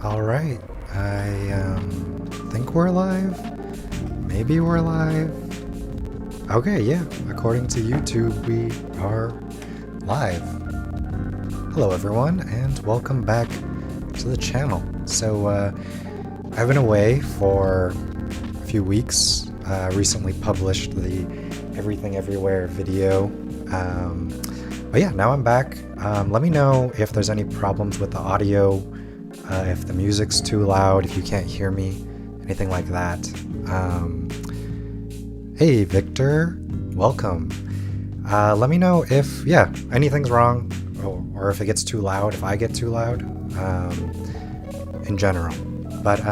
All right, I think we're live. Maybe we're live. Okay, yeah, according to YouTube, we are live. Hello, everyone, and welcome back to the channel. So, I've been away for a few weeks. Recently published the Everything Everywhere video. But yeah, now I'm back. Let me know if there's any problems with the audio. If the music's too loud, if you can't hear me, anything like that. Hey, Victor, welcome. Let me know if, anything's wrong, or if it gets too loud, if I get too loud, in general. But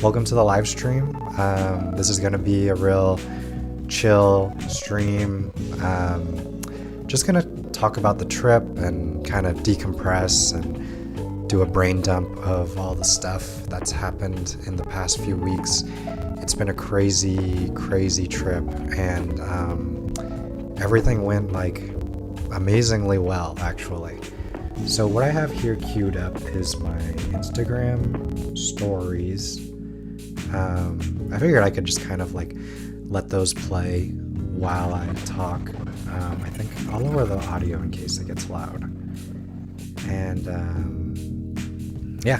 welcome to the live stream. This is going to be a real chill stream. Just going to talk about the trip and kind of decompress and do a brain dump of all the stuff that's happened in the past few weeks. It's been a crazy, crazy trip, and everything went like amazingly well, actually. So what I have here queued up is my Instagram stories. I figured I could just kind of like let those play while I talk. I think I'll lower the audio in case it gets loud. And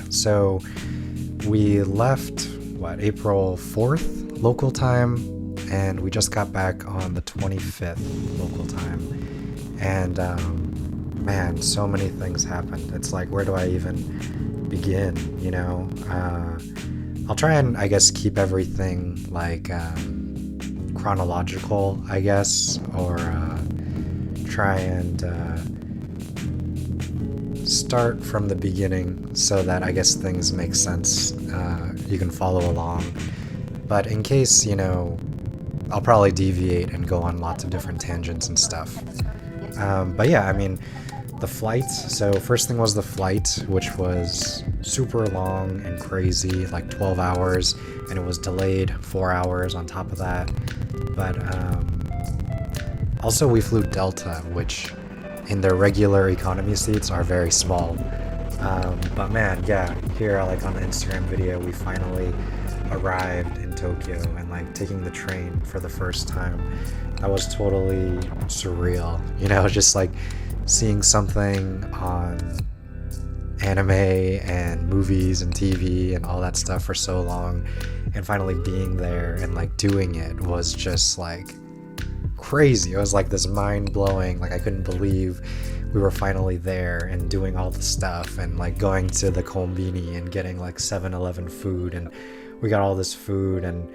so we left, April 4th local time, and we just got back on the 25th local time. And man, so many things happened. It's like, where do I even begin, you know? I'll try and, I guess, keep everything like chronological, I guess, or try and start from the beginning so that I guess things make sense. You can follow along. But in case, I'll probably deviate and go on lots of different tangents and stuff. But yeah, I mean, the flight. So first thing was the flight, which was super long and crazy, like 12 hours, and it was delayed 4 hours on top of that. But also we flew Delta, which in their regular economy seats are very small. But man, yeah, here like on the Instagram video, we finally arrived in Tokyo, and like taking the train for the first time, that was totally surreal. Just like seeing something on anime and movies and TV and all that stuff for so long, and finally being there and like doing it was just like crazy. It was like this mind-blowing, like I couldn't believe we were finally there and doing all the stuff, and like going to the kombini and getting like 7-Eleven food, and we got all this food. And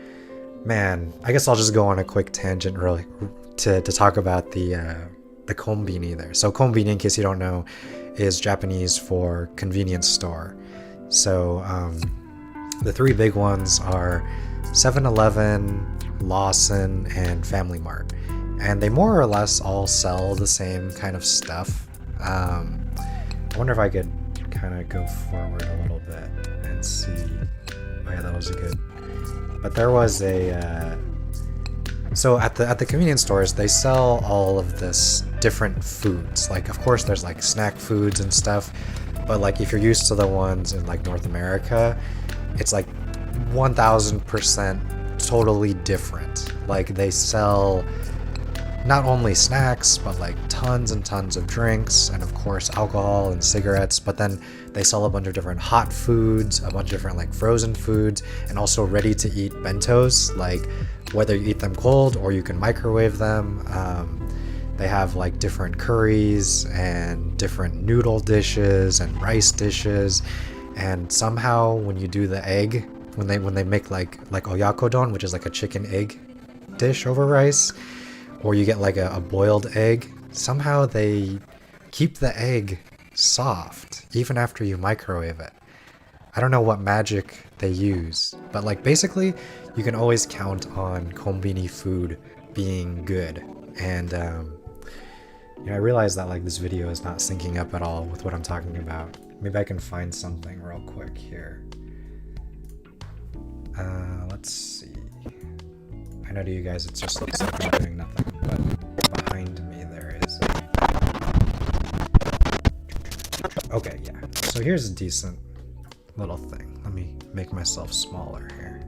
man, I guess I'll just go on a quick tangent really to talk about the kombini there. So kombini, in case you don't know, is Japanese for convenience store. So the three big ones are 7-Eleven, Lawson, and Family Mart. And they more or less all sell the same kind of stuff. I wonder if I could kind of go forward a little bit and see. Oh yeah, that was a good. But there was a. So at the convenience stores, they sell all of this different foods. Like, of course, there's like snack foods and stuff. But like, if you're used to the ones in like North America, it's like 1000% totally different. Like, they sell not only snacks, but like tons and tons of drinks, and of course alcohol and cigarettes. But then they sell a bunch of different hot foods, a bunch of different like frozen foods, and also ready to eat bentos, like whether you eat them cold or you can microwave them. They have like different curries and different noodle dishes and rice dishes. And somehow when you do the egg, when they make like oyakodon, which is like a chicken egg dish over rice, or you get like a boiled egg, somehow they keep the egg soft even after you microwave it. I don't know what magic they use, but like basically you can always count on kombini food being good. And I realize that like this video is not syncing up at all with what I'm talking about. Maybe I can find something real quick here. Let's see. I know to you guys it just looks like I'm doing nothing, but behind me there is. Okay, yeah. So here's a decent little thing. Let me make myself smaller here.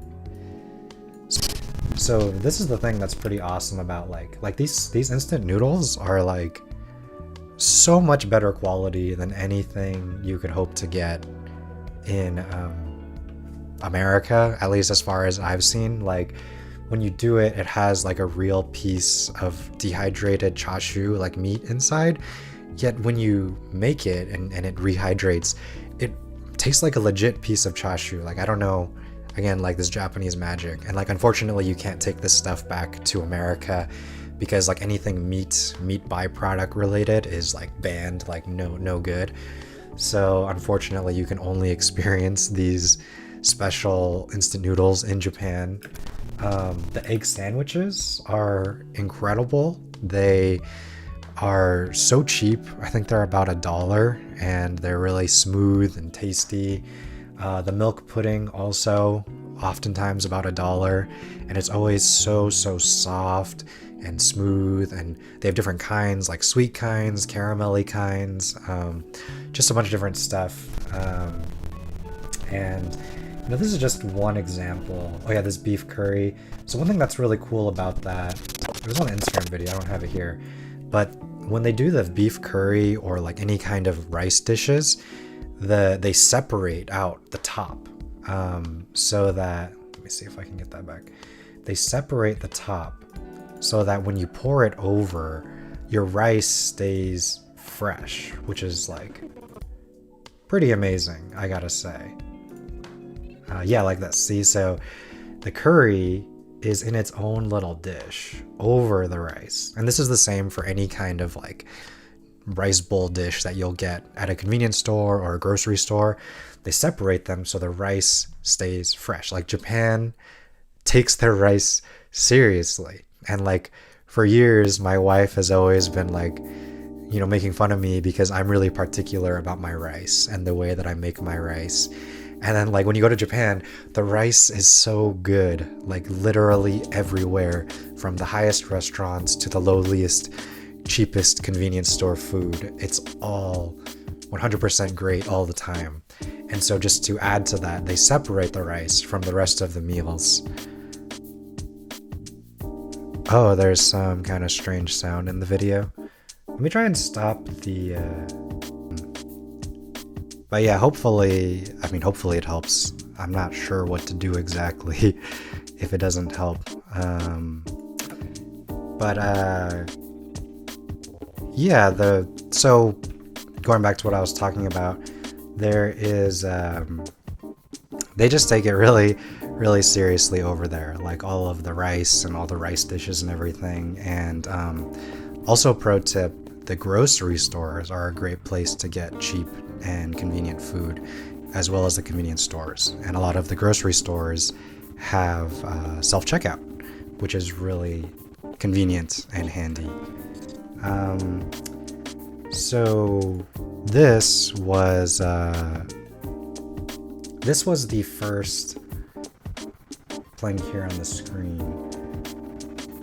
So this is the thing that's pretty awesome about like these instant noodles are like so much better quality than anything you could hope to get in America, at least as far as I've seen. Like when you do it, it has like a real piece of dehydrated chashu, like meat inside. Yet when you make it and it rehydrates, it tastes like a legit piece of chashu. Like, I don't know, again, like this Japanese magic. And like, unfortunately, you can't take this stuff back to America because like anything meat byproduct related is like banned, like no good. So unfortunately, you can only experience these special instant noodles in Japan. The egg sandwiches are incredible. They are so cheap. I think they're about $1 and they're really smooth and tasty. The milk pudding also oftentimes about $1, and it's always so soft and smooth, and they have different kinds, like sweet kinds, caramelly kinds, just a bunch of different stuff. And you know, this is just one example. Oh yeah, this beef curry. So one thing that's really cool about that, it was on an Instagram video, I don't have it here, but when they do the beef curry or like any kind of rice dishes, they separate out the top, so that, let me see if I can get that back. They separate the top so that when you pour it over, your rice stays fresh, which is like pretty amazing, I gotta say. Yeah, like that. See, so the curry is in its own little dish over the rice. And this is the same for any kind of like rice bowl dish that you'll get at a convenience store or a grocery store. They separate them so the rice stays fresh. Like Japan takes their rice seriously. And like for years, my wife has always been like, you know, making fun of me because I'm really particular about my rice and the way that I make my rice. And then like when you go to Japan, the rice is so good, like literally everywhere, from the highest restaurants to the lowliest, cheapest convenience store food. It's all 100% great all the time. And so just to add to that, they separate the rice from the rest of the meals. Oh, there's some kind of strange sound in the video. Let me try and stop the... But yeah, hopefully it helps. I'm not sure what to do exactly if it doesn't help. Yeah, so going back to what I was talking about, there is, they just take it really seriously over there, like all of the rice and all the rice dishes and everything. And also, pro tip, the grocery stores are a great place to get cheap and convenient food, as well as the convenience stores. And a lot of the grocery stores have self-checkout, which is really convenient and handy. So this was the first, playing here on the screen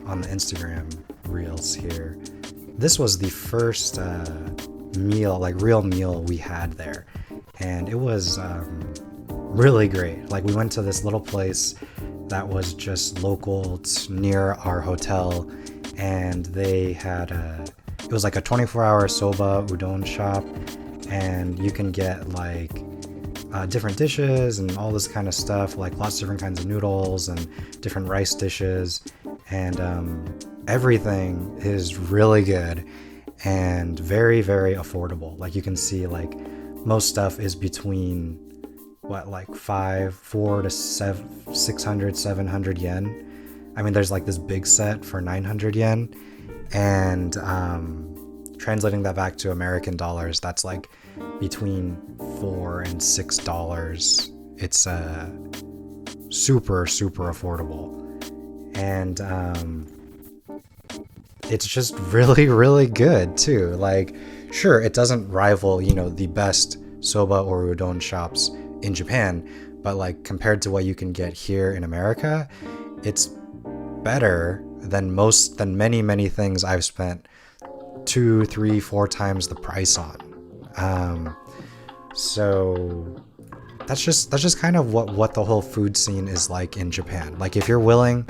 on the Instagram reels here. This was the first meal, like real meal we had there, and it was really great. Like we went to this little place that was just local near our hotel, and they had it was like a 24-hour soba udon shop, and you can get like different dishes and all this kind of stuff, like lots of different kinds of noodles and different rice dishes, and everything is really good and very affordable. Like you can see, like most stuff is between like 400 to 600, 700 yen. I mean, there's like this big set for 900 yen, and translating that back to American dollars, that's like between $4 and $6. It's super affordable, and it's just really good too. Like, sure, it doesn't rival, you know, the best soba or udon shops in Japan, but like compared to what you can get here in America, it's better than many things I've spent 2, 3, 4 times the price on. So that's just kind of what the whole food scene is like in Japan. Like if you're willing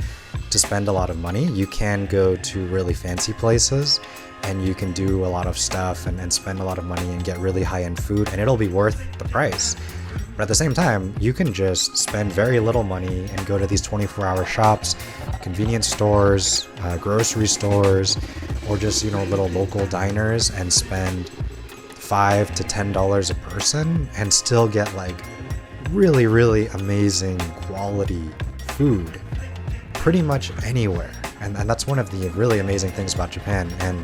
to spend a lot of money, you can go to really fancy places and you can do a lot of stuff and spend a lot of money and get really high-end food, and it'll be worth the price. But at the same time, you can just spend very little money and go to these 24-hour shops, convenience stores, grocery stores, or just, you know, little local diners and spend $5 to $10 a person and still get like really, really amazing quality food pretty much anywhere. And that's one of the really amazing things about Japan. And,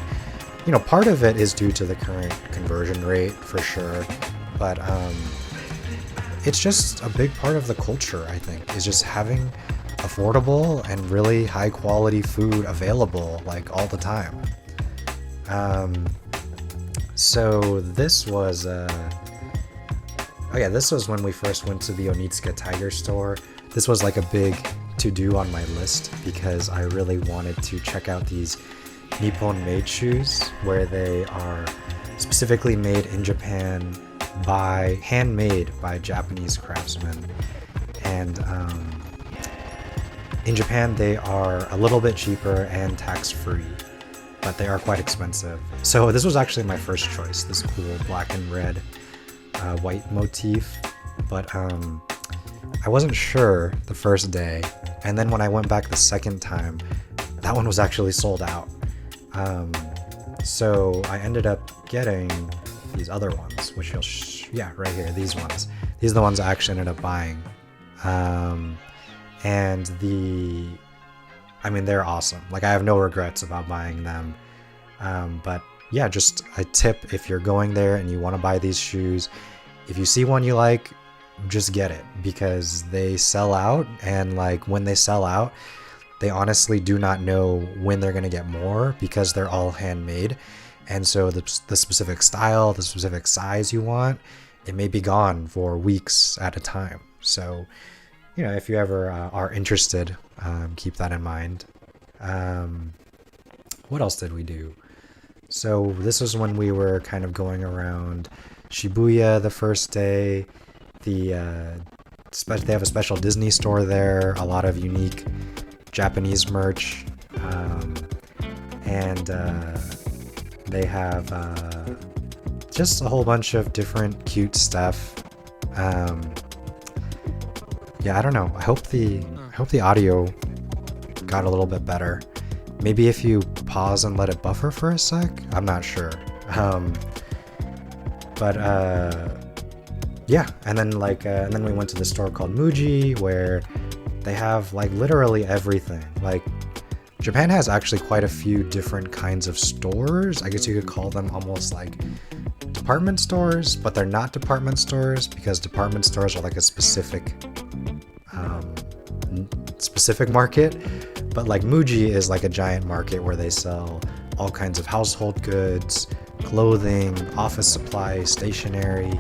you know, part of it is due to the current conversion rate for sure. But it's just a big part of the culture, I think, is just having affordable and really high quality food available like all the time. So this was this was when we first went to the Onitsuka Tiger store. This was like a big to-do on my list because I really wanted to check out these Nippon made shoes, where they are specifically made in Japan handmade by Japanese craftsmen. And in Japan they are a little bit cheaper and tax-free, but they are quite expensive. So this was actually my first choice, this cool black and red white motif. But I wasn't sure the first day, and then when I went back the second time, that one was actually sold out. So I ended up getting these other ones, which right here, these ones. These are the ones I actually ended up buying. And they're awesome. Like, I have no regrets about buying them. But yeah, just a tip, if you're going there and you want to buy these shoes, if you see one you like, just get it, because they sell out, and like when they sell out, they honestly do not know when they're going to get more, because they're all handmade. And so the specific style, the specific size you want, it may be gone for weeks at a time. So, you know, if you ever are interested, keep that in mind. What else did we do? So this was when we were kind of going around Shibuya the first day. They have a special Disney store there, a lot of unique Japanese merch, and they have just a whole bunch of different cute stuff. I don't know. I hope the audio got a little bit better. Maybe if you pause and let it buffer for a sec, I'm not sure. And then we went to the store called Muji, where they have like literally everything. Like, Japan has actually quite a few different kinds of stores. I guess you could call them almost like department stores, but they're not department stores, because department stores are like a specific market. But like Muji is like a giant market where they sell all kinds of household goods, clothing, office supplies, stationery,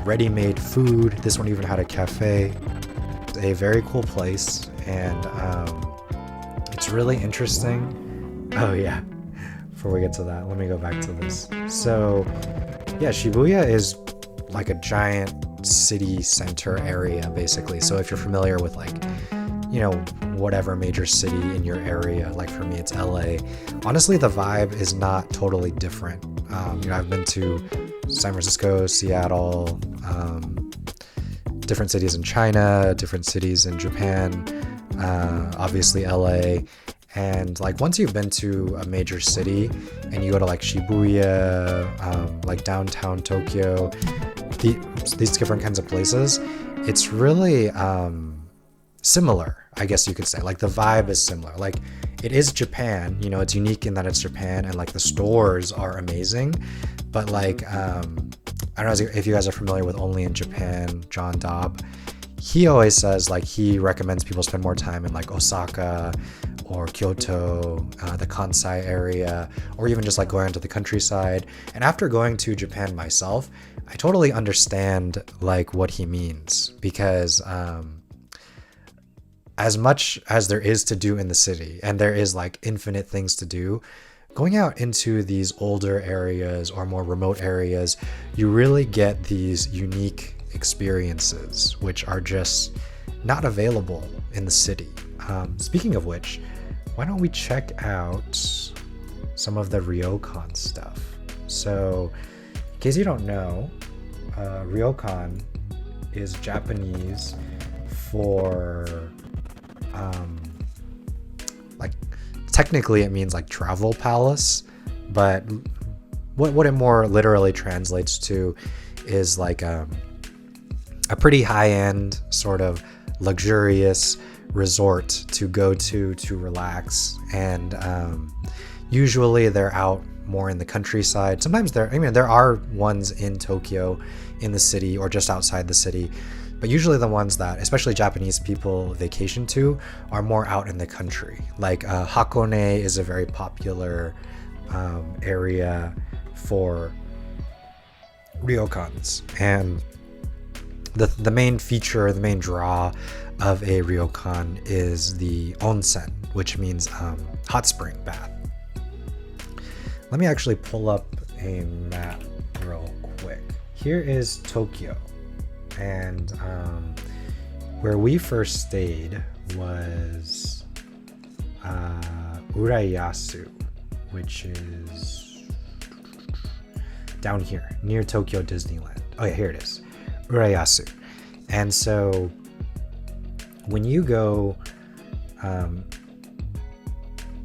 ready-made food. This one even had a cafe. A very cool place, and it's really interesting. Oh yeah, before we get to that, let me go back to this. So yeah, Shibuya is like a giant city center area, basically. So if you're familiar with, like, you know, whatever major city in your area, like for me it's LA, honestly the vibe is not totally different. I've been to San Francisco, Seattle, different cities in China, different cities in Japan, obviously LA. And like once you've been to a major city and you go to like Shibuya, like downtown Tokyo, these different kinds of places, it's really similar, I guess you could say. Like the vibe is similar. Like it is Japan, you know, it's unique in that it's Japan, and like the stores are amazing. But like, I don't know if you guys are familiar with Only in Japan, John Dobb. He always says like he recommends people spend more time in like Osaka or Kyoto, the Kansai area, or even just like going to the countryside. And after going to Japan myself, I totally understand like what he means, because as much as there is to do in the city, and there is like infinite things to do, going out into these older areas or more remote areas, you really get these unique experiences, which are just not available in the city. Speaking of which, why don't we check out some of the ryokan stuff? So, in case you don't know, ryokan is Japanese for like, technically it means like travel palace, but what it more literally translates to is like a pretty high-end sort of luxurious resort to go to relax. And usually they're out more in the countryside. Sometimes there are ones in Tokyo, in the city, or just outside the city, but usually the ones that especially Japanese people vacation to are more out in the country. Like Hakone is a very popular area for ryokans, and the main feature, the main draw of a ryokan is the onsen, which means hot spring bath. Let me actually pull up a map real quick. Here is Tokyo, and where we first stayed was Urayasu, which is down here near Tokyo Disneyland. Oh yeah, here it is, Urayasu. And so when you go,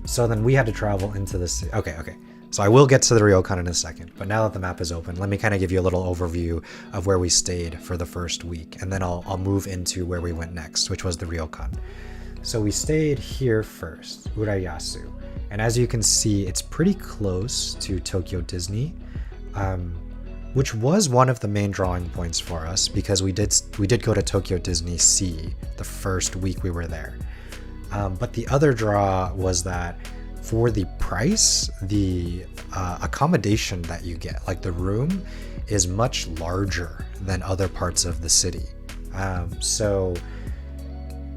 so then we had to travel into the city. Okay. So I will get to the ryokan in a second, but now that the map is open, let me kind of give you a little overview of where we stayed for the first week, and then I'll move into where we went next, which was the ryokan. So we stayed here first, Urayasu, and as you can see, it's pretty close to Tokyo Disney, which was one of the main drawing points for us, because we did go to Tokyo Disney Sea the first week we were there. But the other draw was that for the price, the accommodation that you get, like the room, is much larger than other parts of the city. So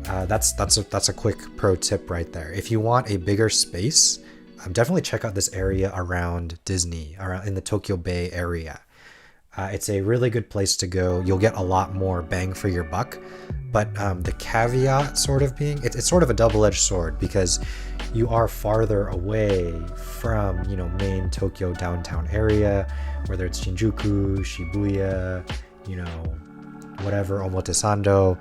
that's a quick pro tip right there. If you want a bigger space, definitely check out this area around Disney, around in the Tokyo Bay area. It's a really good place to go. You'll get a lot more bang for your buck, but the caveat sort of being, it's sort of a double-edged sword, because you are farther away from, main Tokyo downtown area, whether it's Shinjuku, Shibuya, whatever, Omotesando,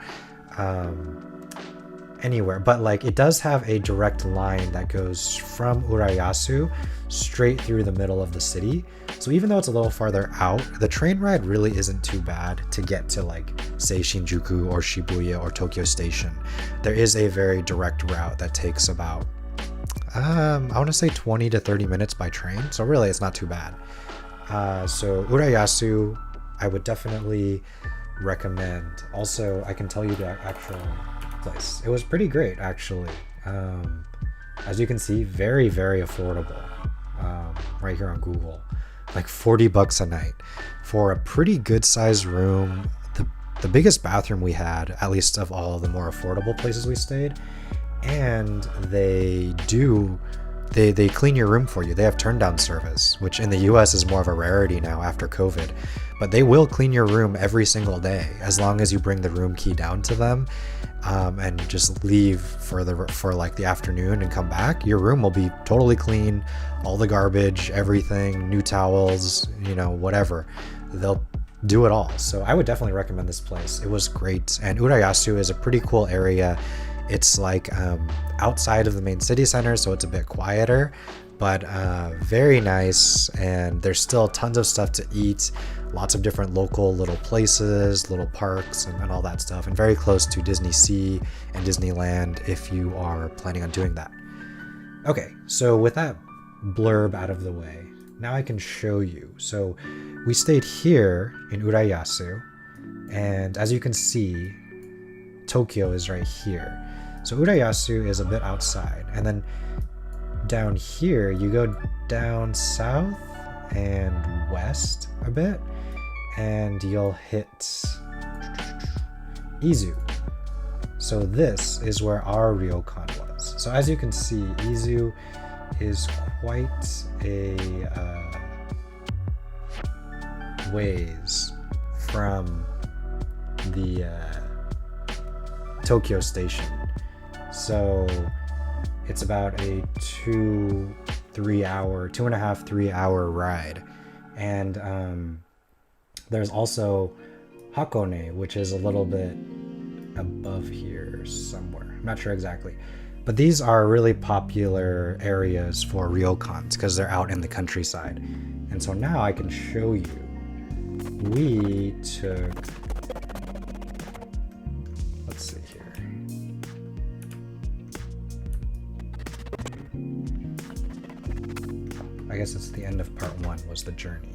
anywhere. But like, it does have a direct line that goes from Urayasu straight through the middle of the city. So even though it's a little farther out, the train ride really isn't too bad to get to, like, say Shinjuku or Shibuya or Tokyo Station. There is a very direct route that takes about, I want to say 20 to 30 minutes by train. So really, it's not too bad. So Urayasu, I would definitely recommend. Also, I can tell you the actual place. It was pretty great, actually. As you can see, very, very affordable. Right here on Google, like $40 a night for a pretty good sized room. The biggest bathroom we had, at least of all the more affordable places we stayed. And they clean your room for you. They have turn down service, which in the US is more of a rarity now after COVID, but they will clean your room every single day as long as you bring the room key down to them, and just leave for like the afternoon and come back. Your room will be totally clean, all the garbage, everything, new towels, whatever. They'll do it all. So I would definitely recommend this place. It was great. And Urayasu is a pretty cool area. It's like outside of the main city center, so it's a bit quieter, but very nice. And there's still tons of stuff to eat, lots of different local little places, little parks, and all that stuff, and very close to Disney Sea and Disneyland if you are planning on doing that. Okay, so with that blurb out of the way, now I can show you. So we stayed here in Urayasu, and as you can see, Tokyo is right here. So Urayasu is a bit outside, and then down here you go down south and west a bit, and you'll hit Izu. So this is where our ryokan was. So as you can see, Izu is quite a ways from the Tokyo station. So it's about a 2.5, 3 hour ride. And there's also Hakone, which is a little bit above here somewhere. I'm not sure exactly. But these are really popular areas for ryokans because they're out in the countryside. And so now I can show you. We took, let's see here. I guess it's the end of part 1 was the journey.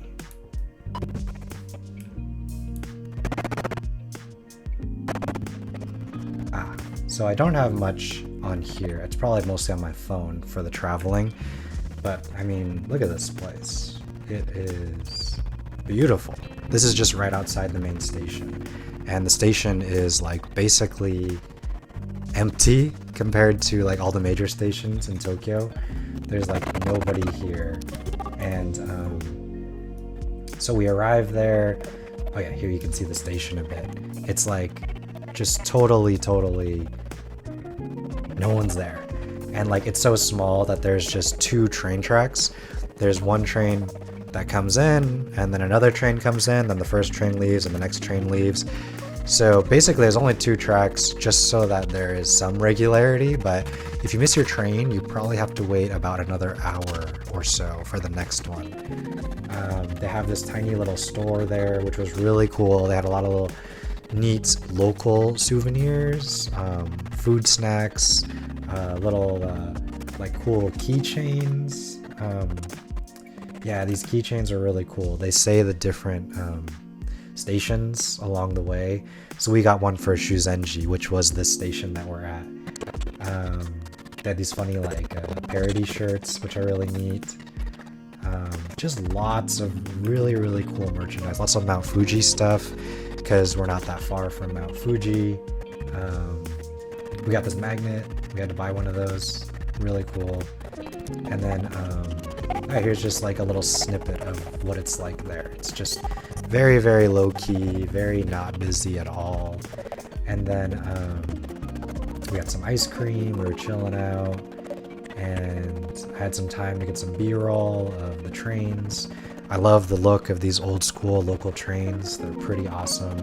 So I don't have much on here. It's probably mostly on my phone for the traveling. But I mean, look at this place. It is beautiful. This is just right outside the main station. And the station is like basically empty compared to like all the major stations in Tokyo. There's like nobody here. And so we arrived there. Oh yeah, here you can see the station a bit. It's like just totally no one's there. And like it's so small that there's just 2 train tracks. There's one train that comes in, and then another train comes in, then the first train leaves and the next train leaves. So basically there's only 2 tracks just so that there is some regularity, but if you miss your train, you probably have to wait about another hour or so for the next one. They have this tiny little store there, which was really cool. They had a lot of little neat local souvenirs, food snacks, little like cool keychains. Yeah, these keychains are really cool. They say the different stations along the way. So we got one for Shuzenji, which was the station that we're at. They had these funny like parody shirts, which are really neat. Just lots of really cool merchandise. Lots of Mount Fuji stuff, because we're not that far from Mount Fuji. We got this magnet. We had to buy one of those. Really cool. And then here's just like a little snippet of what it's like there. It's just very low-key, very not busy at all. And then we got some ice cream. We were chilling out, and I had some time to get some b-roll of the trains. I love the look of these old school local trains. They're pretty awesome.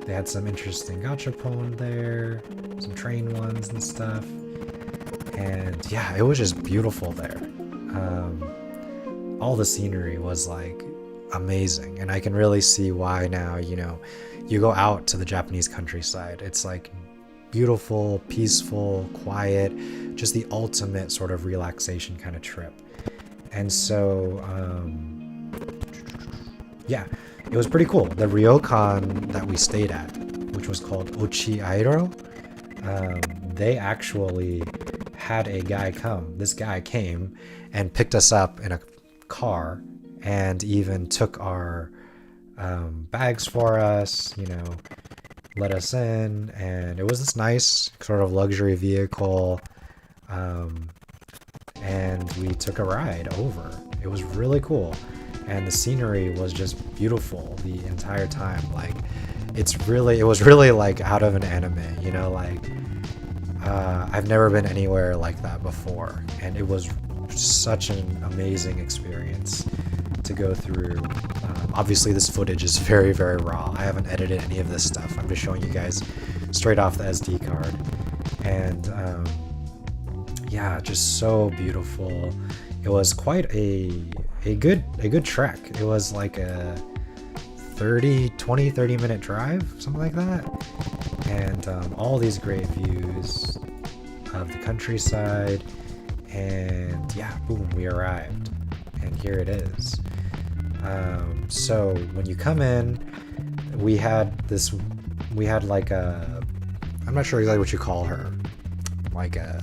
They had some interesting gachapon there, some train ones and stuff. And yeah, it was just beautiful there. All the scenery was like amazing, and I can really see why now, you know, you go out to the Japanese countryside. It's like beautiful, peaceful, quiet, just the ultimate sort of relaxation kind of trip. And so, yeah, it was pretty cool. The ryokan that we stayed at, which was called Ochi Airo, they actually had a guy come. This guy came and picked us up in a car and even took our bags for us, you know, let us in. And it was this nice sort of luxury vehicle. And we took a ride over. It was really cool, and the scenery was just beautiful the entire time. Like it was really like out of an anime, you know, like I've never been anywhere like that before, and it was such an amazing experience to go through. Obviously this footage is very raw. I haven't edited any of this stuff. I'm just showing you guys straight off the SD card. And yeah, just so beautiful. It was quite a good trek. It was like a 30 minute drive, something like that. And all these great views of the countryside. And yeah, boom, we arrived. And here it is. So when you come in, we had like a, I'm not sure exactly what you call her, like a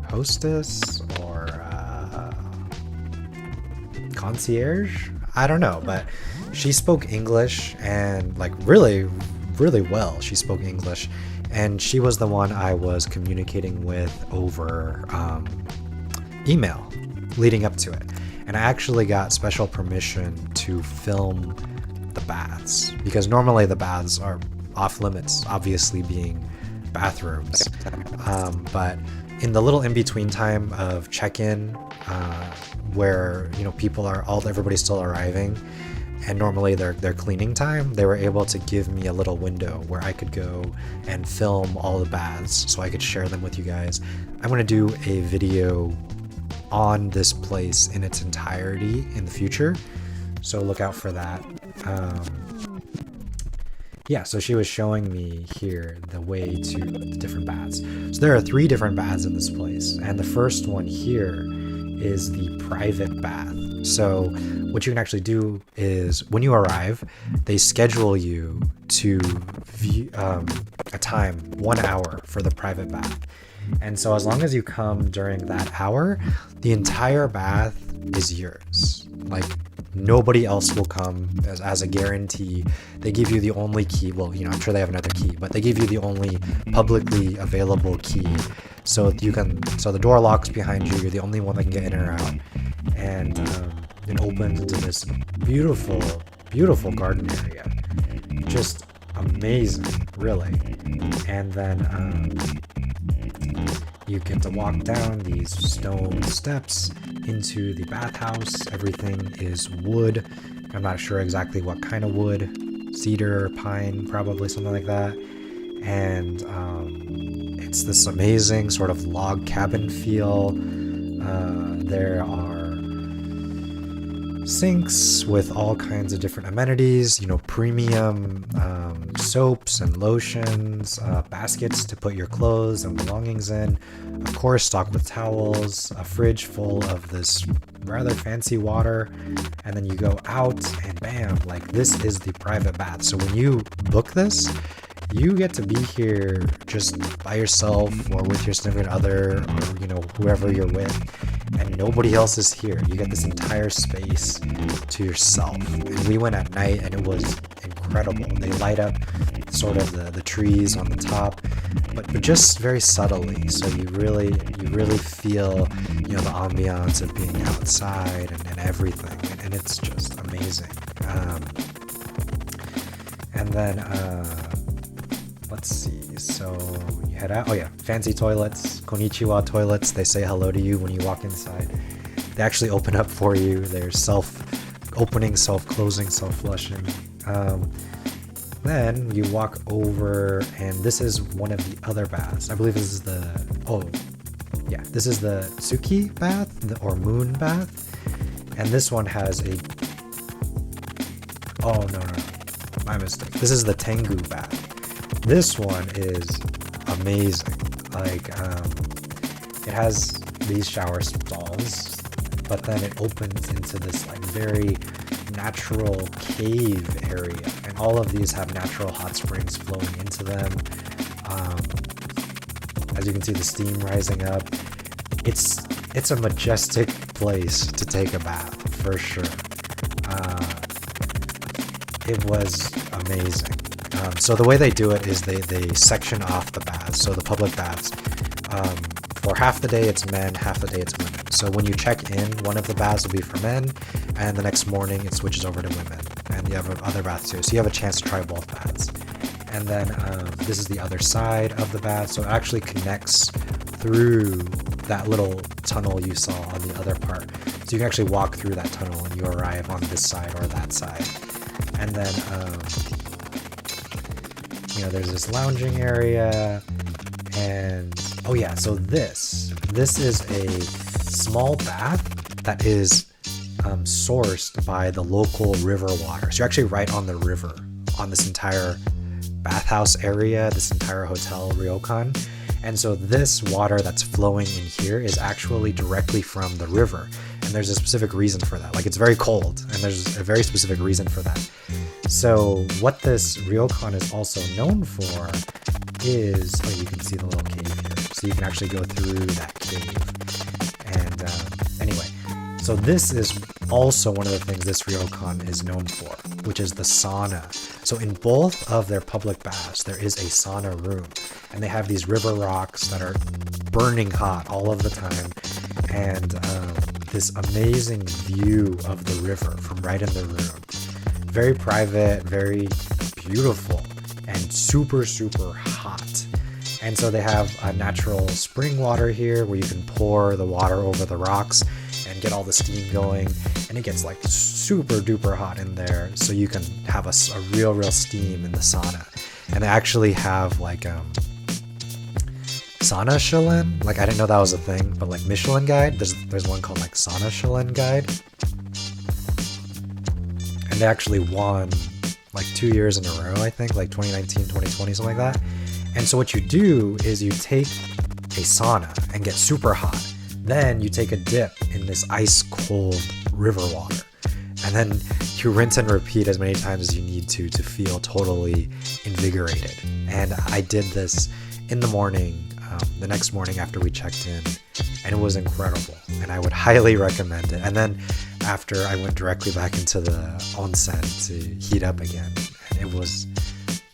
hostess or concierge, I don't know, but she spoke English, and like really well. She spoke English, and she was the one I was communicating with over email leading up to it. And I actually got special permission to film the baths, because normally the baths are off limits, obviously being bathrooms. But in the little in-between time of check-in, where everybody's still arriving, and normally their cleaning time, they were able to give me a little window where I could go and film all the baths so I could share them with you guys. I'm going to do a video on this place in its entirety in the future, so look out for that. Yeah, so she was showing me here the way to the different baths. So there are 3 different baths in this place, and the first one here is the private bath. So what you can actually do is when you arrive, they schedule you to view a time, 1 hour for the private bath. And so as long as you come during that hour, the entire bath is yours. Like, nobody else will come as a guarantee. They give you the only key. Well, I'm sure they have another key, but they give you the only publicly available key. So the door locks behind you. You're the only one that can get in or out. And it opens into this beautiful, beautiful garden area. Just amazing, really. And then you get to walk down these stone steps into the bathhouse. Everything is wood. I'm not sure exactly what kind of wood. Cedar or pine, probably something like that. And it's this amazing sort of log cabin feel. There are sinks with all kinds of different amenities, premium soaps and lotions, baskets to put your clothes and belongings in, of course stocked with towels, a fridge full of this rather fancy water, and then you go out and bam, like this is the private bath. So when you book this, you get to be here just by yourself or with your significant other or whoever you're with, and nobody else is here. You get this entire space to yourself. And we went at night and it was incredible. They light up sort of the trees on the top, but just very subtly, so you really feel the ambiance of being outside and everything, and it's just amazing. And then let's see, so you head out. Oh yeah, fancy toilets, konnichiwa toilets. They say hello to you when you walk inside. They actually open up for you. They're self-opening, self-closing, self-flushing. Then you walk over, and this is one of the other baths. I believe this is this is the Tsuki bath, or moon bath. And this one has no, my mistake. This is the Tengu bath. This one is amazing. Like, it has these shower stalls, but then it opens into this like very natural cave area, and all of these have natural hot springs flowing into them. As you can see, the steam rising up. It's a majestic place to take a bath, for sure. It was amazing. So the way they do it is they section off the baths. So the public baths, for half the day it's men, half the day it's women. So when you check in, one of the baths will be for men, and the next morning it switches over to women. And you have other baths too. So you have a chance to try both baths. And then this is the other side of the bath. So it actually connects through that little tunnel you saw on the other part. So you can actually walk through that tunnel and you arrive on this side or that side. And then there's this lounging area, and so this is a small bath that is sourced by the local river water. So you're actually right on the river on this entire bathhouse area, this entire hotel ryokan. And so this water that's flowing in here is actually directly from the river, and there's a specific reason for that. Like, it's very cold, and there's a very specific reason for that. So what this ryokan is also known for is, you can see the little cave here, so you can actually go through that cave. And anyway, so this is also one of the things this ryokan is known for, which is the sauna. So in both of their public baths, there is a sauna room, and they have these river rocks that are burning hot all of the time, and this amazing view of the river from right in the room. very private, very beautiful, and super, super hot. And so they have a natural spring water here where you can pour the water over the rocks and get all the steam going, and it gets like super duper hot in there, so you can have a real steam in the sauna. And they actually have like sauna Michelin. Like, I didn't know that was a thing, but like Michelin guide, there's one called like sauna Michelin guide, and they actually won like 2 years in a row, I think, like 2019, 2020, something like that. And so what you do is you take a sauna and get super hot. Then you take a dip in this ice cold river water. And then you rinse and repeat as many times as you need to feel totally invigorated. And I did this in the morning, the next morning after we checked in, and it was incredible. And I would highly recommend it. And then after, I went directly back into the onsen to heat up again. And it was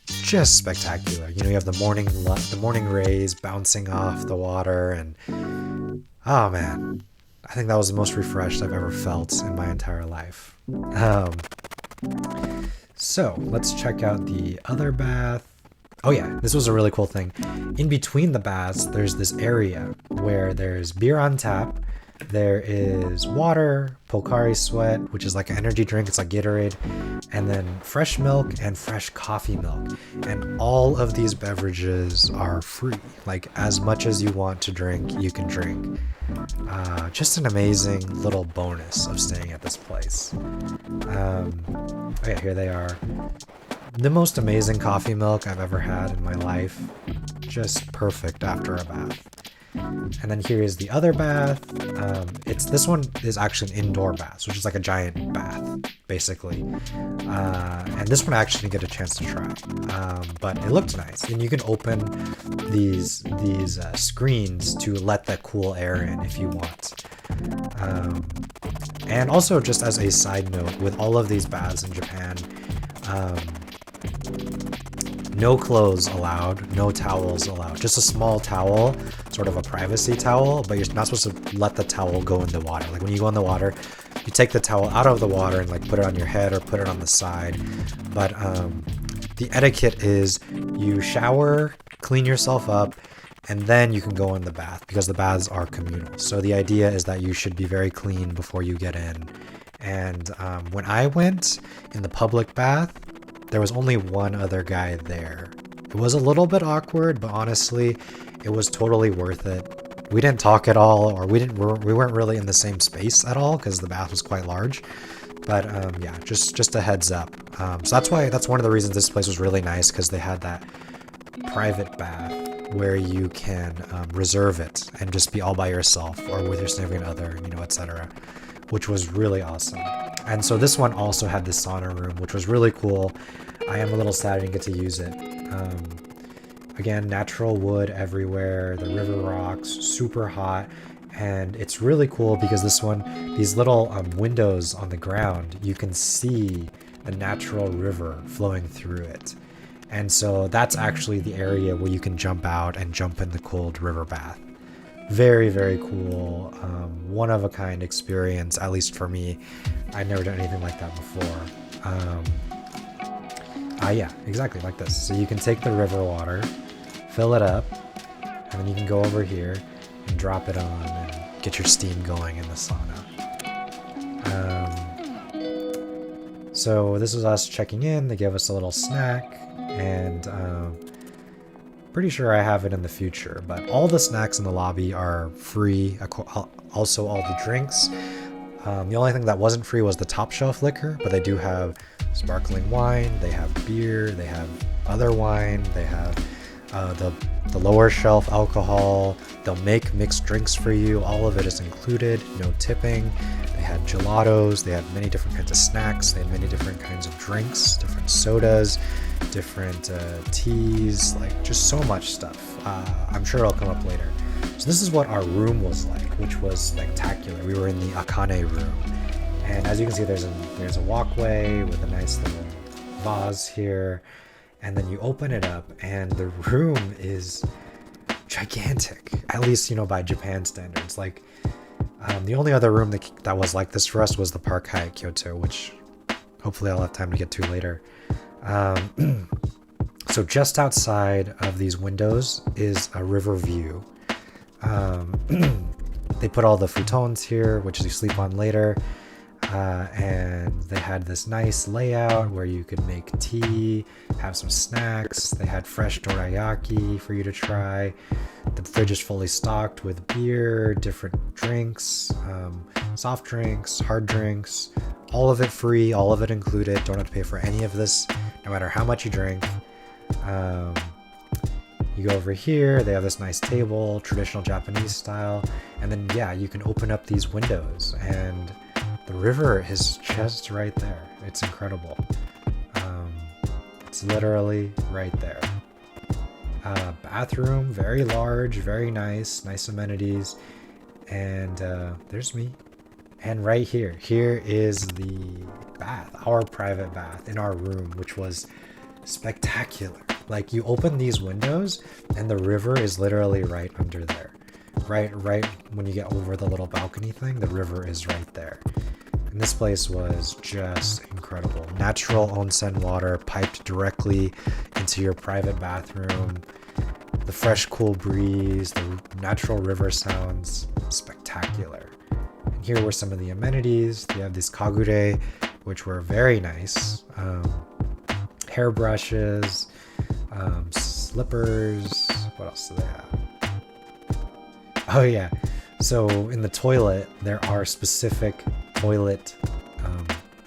just spectacular. You know, you have the morning rays bouncing off the water, and oh man, I think that was the most refreshed I've ever felt in my entire life. So let's check out the other bath. Oh yeah, this was a really cool thing. In between the baths, there's this area where there's beer on tap. There is water, Pocari Sweat, which is like an energy drink. It's like Gatorade, and then fresh milk and fresh coffee milk. And all of these beverages are free. Like, as much as you want to drink, you can drink. Just an amazing little bonus of staying at this place. Oh yeah, here they are. The most amazing coffee milk I've ever had in my life. Just perfect after a bath. And then here is the other bath. This one is actually an indoor bath, which is like a giant bath, basically. And this one I actually didn't get a chance to try, but it looked nice. And you can open these screens to let that cool air in if you want. And also, just as a side note, with all of these baths in Japan, no clothes allowed, no towels allowed. Just a small towel, sort of a privacy towel, but you're not supposed to let the towel go in the water. Like, when you go in the water, you take the towel out of the water and like put it on your head or put it on the side. But the etiquette is you shower, clean yourself up, and then you can go in the bath, because the baths are communal. So the idea is that you should be very clean before you get in. And when I went in the public bath, there was only one other guy there. It was a little bit awkward, but honestly, it was totally worth it. We didn't talk at all, or we weren't really in the same space at all, because the bath was quite large. But yeah, just a heads up. So that's one of the reasons this place was really nice, because they had that private bath where you can reserve it and just be all by yourself or with your significant other, etc., which was really awesome. And so this one also had this sauna room, which was really cool. I am a little sad I didn't get to use it. Again, natural wood everywhere, the river rocks, super hot. And it's really cool because these little windows on the ground, you can see the natural river flowing through it. And so that's actually the area where you can jump out and jump in the cold river bath. Very, very cool, one-of-a-kind experience, at least for me. I'd never done anything like that before. Yeah, exactly, like this. So you can take the river water, fill it up, and then you can go over here and drop it on and get your steam going in the sauna. So this was us checking in. They gave us a little snack, and pretty sure I have it in the future, but all the snacks in the lobby are free. Also, all the drinks. The only thing that wasn't free was the top shelf liquor, but they do have sparkling wine, they have beer, they have other wine, they have the lower shelf alcohol. They'll make mixed drinks for you. All of it is included, no tipping. They had gelatos, they had many different kinds of snacks, they had many different kinds of drinks, different sodas, different teas, like just so much stuff. I'm sure it'll come up later. So this is what our room was like, which was spectacular. We were in the Akane room, and as you can see, there's a walkway with a nice little vase here, and then you open it up, and the room is gigantic, at least by Japan standards. Like the only other room that was like this for us was the Park Hyatt Kyoto, which hopefully I'll have time to get to later. So just outside of these windows is a river view. They put all the futons here, which you sleep on later. And they had this nice layout where you could make tea, have some snacks. They had fresh dorayaki for you to try. The fridge is fully stocked with beer, different drinks, soft drinks, hard drinks, all of it free, all of it included. Don't have to pay for any of this, no matter how much you drink. You go over here, they have this nice table, traditional Japanese style, and then yeah, you can open up these windows and the river is just right there. It's incredible. It's literally right there. Bathroom, very large, very nice amenities. And there's me. And right here is the bath, our private bath in our room, which was spectacular. Like, you open these windows and the river is literally right under there. Right when you get over the little balcony thing, the river is right there. And this place was just incredible. Natural onsen water piped directly into your private bathroom. The fresh, cool breeze, the natural river sounds, spectacular. And here were some of the amenities. You have these kagure, which were very nice. Hairbrushes, slippers. What else do they have? Oh yeah. So in the toilet, there are specific toilet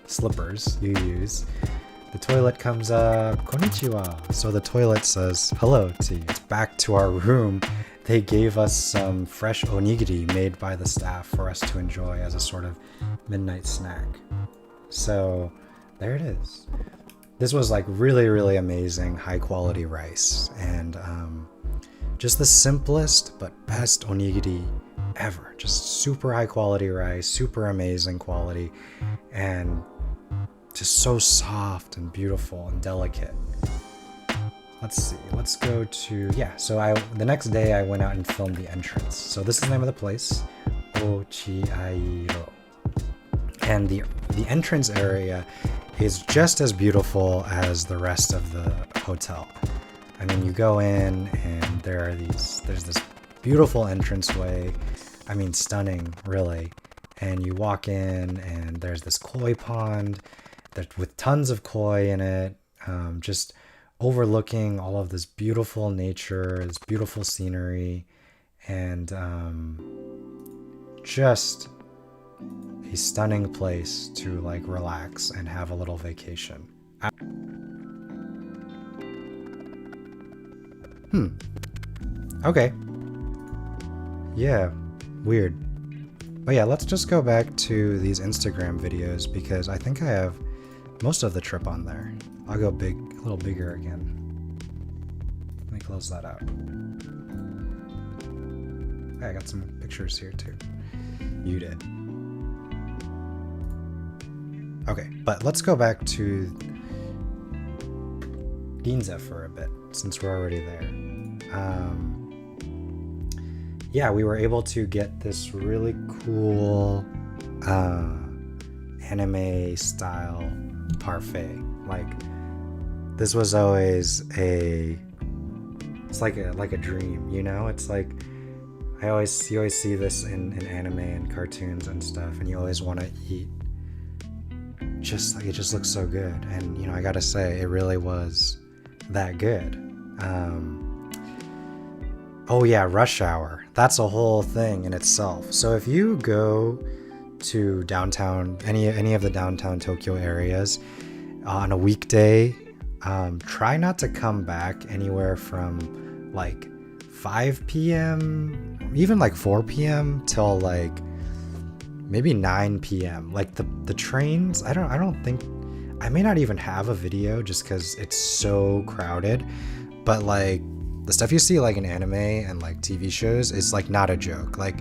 slippers you use. The toilet comes up, konnichiwa. So the toilet says hello to you. It's back to our room. They gave us some fresh onigiri made by the staff for us to enjoy as a sort of midnight snack. So there it is. This was like really amazing, high quality rice, and just the simplest but best onigiri ever. Just super high quality rice, super amazing quality, and just so soft and beautiful and delicate. Let's see, let's go to, yeah, so the next day I went out and filmed the entrance. So this is the name of the place, Ochiairo. And the entrance area is just as beautiful as the rest of the hotel. I mean, you go in and there's this beautiful entranceway. I mean, stunning, really. And you walk in and there's this koi pond with tons of koi in it, just overlooking all of this beautiful nature, this beautiful scenery, and just a stunning place to like relax and have a little vacation. Okay. Yeah, weird. But yeah, let's just go back to these Instagram videos because I think I have most of the trip on there. I'll go a little bigger again. Let me close that out. Hey, I got some pictures here too. You did. Okay, but let's go back to Ginza for a bit since we're already there. Yeah, we were able to get this really cool anime style parfait. Like, this was always it's like a dream, you know? It's like you always see this in anime and cartoons and stuff, and you always want to eat. Just like, it just looks so good, and you know, I gotta say, it really was that good. Oh yeah, rush hour. That's a whole thing in itself. So if you go to downtown, any of the downtown Tokyo areas on a weekday, try not to come back anywhere from like 5 p.m., even like 4 p.m. till like maybe 9 p.m. Like the trains, I don't think, I may not even have a video just because it's so crowded, but like the stuff you see like in anime and like TV shows is like not a joke. Like,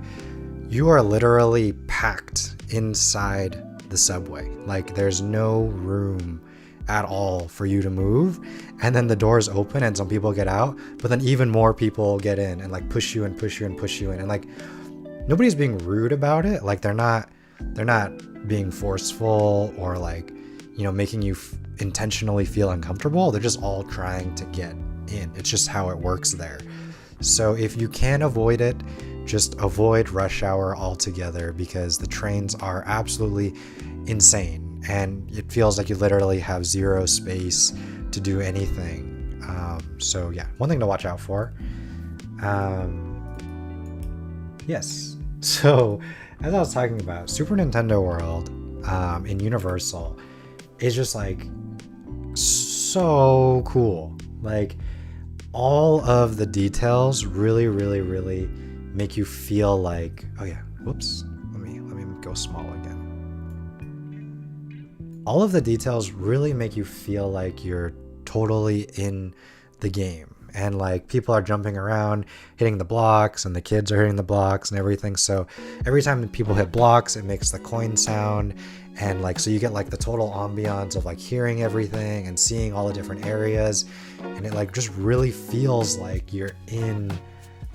you are literally packed inside the subway. Like, there's no room at all for you to move, and then the doors open and some people get out, but then even more people get in and like push you and and like, nobody's being rude about it. Like, they're not being forceful or like, making you intentionally feel uncomfortable. They're just all trying to get in. It's just how it works there. So if you can avoid it, just avoid rush hour altogether, because the trains are absolutely insane and it feels like you literally have zero space to do anything. So yeah, one thing to watch out for. Yes. So as I was talking about, Super Nintendo World in Universal is just like so cool. Like all of the details really, really, really make you feel like, oh yeah, whoops, let me go small again. All of the details really make you feel like you're totally in the game, and like people are jumping around hitting the blocks and the kids are hitting the blocks and everything. So every time people hit blocks, it makes the coin sound, and like so you get like the total ambiance of like hearing everything and seeing all the different areas, and it like just really feels like you're in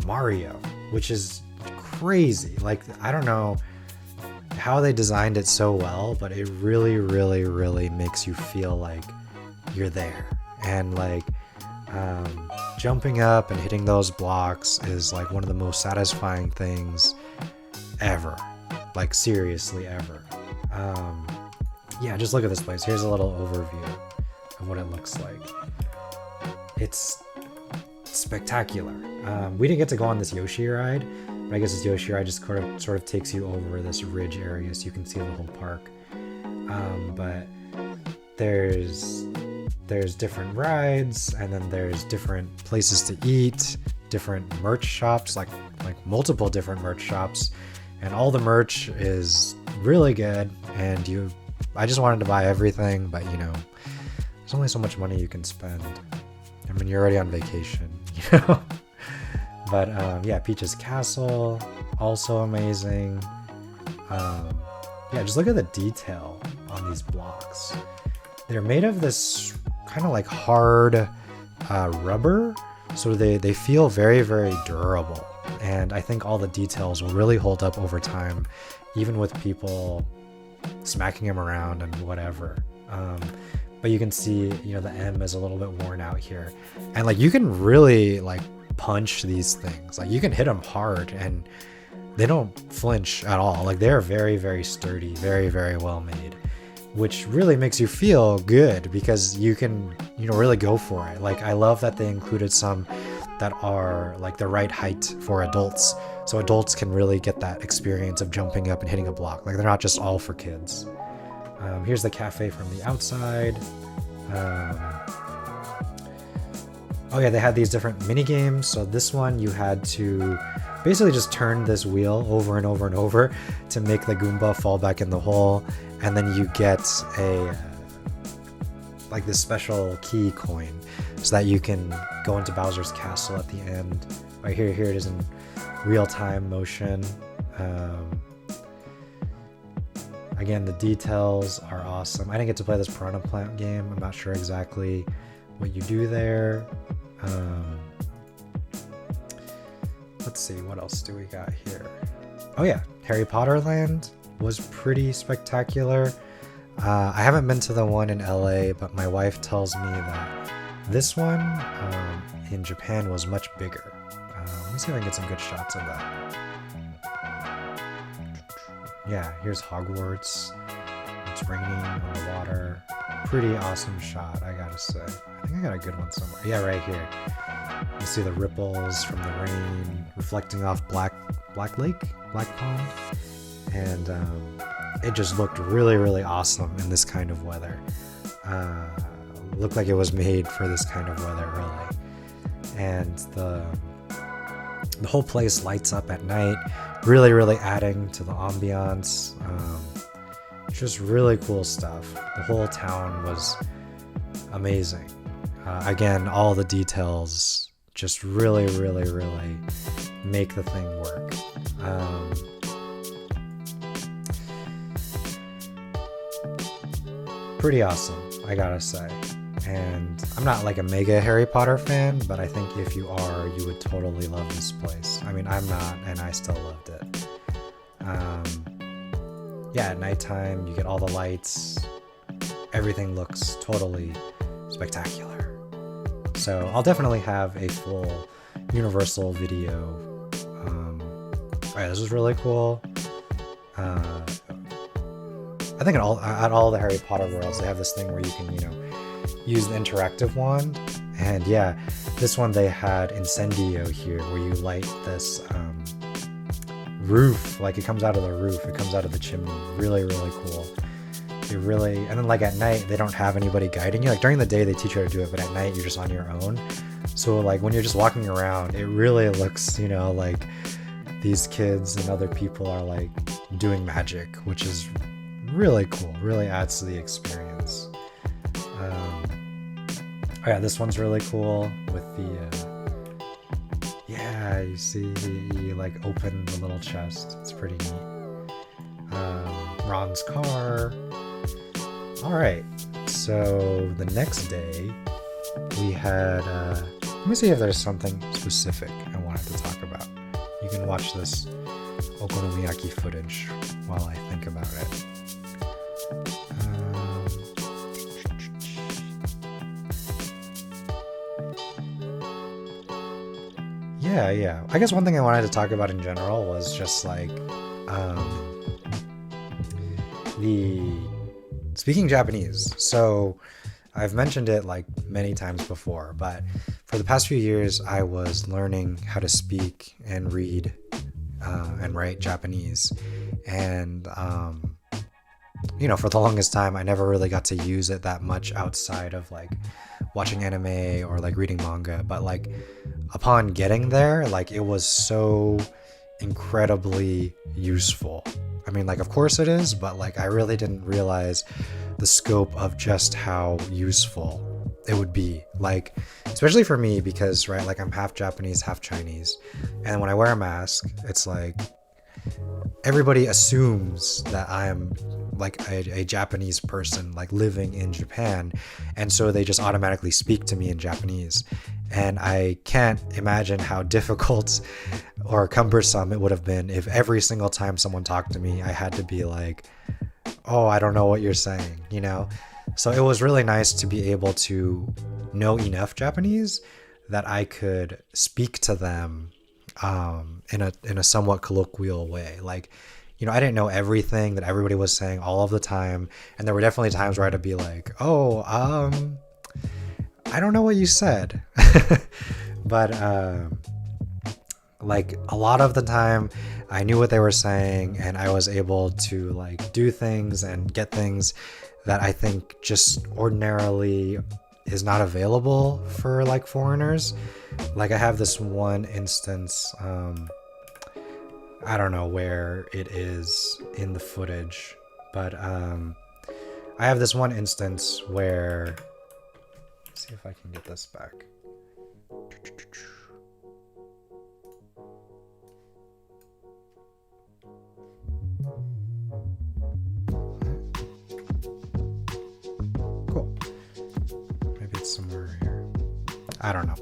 Mario, which is crazy. Like I don't know how they designed it so well, but it really, really, really makes you feel like you're there. And like jumping up and hitting those blocks is like one of the most satisfying things ever. Like seriously ever. Yeah, just look at this place. Here's a little overview of what it looks like. It's spectacular. We didn't get to go on this Yoshi ride, but I guess this Yoshi ride just sort of takes you over this ridge area so you can see the whole park. But there's different rides, and then there's different places to eat, different merch shops, like multiple different merch shops, and all the merch is really good. And I just wanted to buy everything, but there's only so much money you can spend. I mean, you're already on vacation, But yeah, Peach's Castle, also amazing. Yeah, just look at the detail on these blocks. They're made of this kind of like hard rubber, so they feel very, very durable. And I think all the details will really hold up over time, even with people smacking them around and whatever. But you can see, the M is a little bit worn out here. And like you can really like punch these things. Like you can hit them hard and they don't flinch at all. Like they're very, very sturdy, very, very well made, which really makes you feel good because you can, really go for it. Like I love that they included some that are like the right height for adults. So adults can really get that experience of jumping up and hitting a block. Like they're not just all for kids. Here's the cafe from the outside. Oh yeah, they had these different mini games. So this one you had to basically just turn this wheel over and over and over to make the Goomba fall back in the hole, and then you get a like this special key coin so that you can go into Bowser's castle at the end. Right here it is in real-time motion. Again, the details are awesome. I didn't get to play this Piranha Plant game. I'm not sure exactly what you do there. Let's see, what else do we got here? Oh yeah, Harry Potter Land was pretty spectacular. I haven't been to the one in LA, but my wife tells me that this one in Japan was much bigger. Let me see if I can get some good shots of that. Yeah, here's Hogwarts. It's raining on the water. Pretty awesome shot, I gotta say. I think I got a good one somewhere. Yeah, right here. You see the ripples from the rain reflecting off Black Pond. And it just looked really, really awesome in this kind of weather. Looked like it was made for this kind of weather, really. And the whole place lights up at night, really, really adding to the ambiance. Just really cool stuff. The whole town was amazing. Again, all the details just really, really, really make the thing work. Pretty awesome, I gotta say. And I'm not like a mega Harry Potter fan, but I think if you are, you would totally love this place. I mean, I'm not, and I still loved it. Yeah, at nighttime, you get all the lights, everything looks totally spectacular. So I'll definitely have a full Universal video. Alright, this is really cool. I think at all the Harry Potter worlds, they have this thing where you can, use the interactive wand. And yeah, this one they had Incendio here, where you light this roof, like it comes out of the roof, it comes out of the chimney. Really, really cool. And then like at night, they don't have anybody guiding you. Like during the day, they teach you how to do it, but at night, you're just on your own. So like when you're just walking around, it really looks, like these kids and other people are like doing magic, which is really cool. Really adds to the experience. Oh yeah, this one's really cool with the you see you like open the little chest. It's pretty neat. Ron's car. All right, so the next day we had let me see if there's something specific I wanted to talk about. You can watch this okonomiyaki footage while I think about it. Yeah. I guess one thing I wanted to talk about in general was just like the speaking Japanese. So I've mentioned it like many times before, but for the past few years, I was learning how to speak and read and write Japanese. And, for the longest time, I never really got to use it that much outside of like watching anime or like reading manga. But like upon getting there, like it was so incredibly useful. I mean, like, of course it is, but like I really didn't realize the scope of just how useful it would be. Like, especially for me, because, right, like I'm half Japanese, half Chinese. And when I wear a mask, it's like everybody assumes that I'm like a Japanese person, like living in Japan. And so they just automatically speak to me in Japanese. And I can't imagine how difficult or cumbersome it would have been if every single time someone talked to me, I had to be like, oh, I don't know what you're saying, So it was really nice to be able to know enough Japanese that I could speak to them in a somewhat colloquial way. Like, I didn't know everything that everybody was saying all of the time. And there were definitely times where I had to be like, oh, I don't know what you said. But like a lot of the time I knew what they were saying, and I was able to like do things and get things that I think just ordinarily is not available for like foreigners. Like I have this one instance, I don't know where it is in the footage, but I have this one instance where, let's see if I can get this back. Cool. Maybe it's somewhere here. I don't know.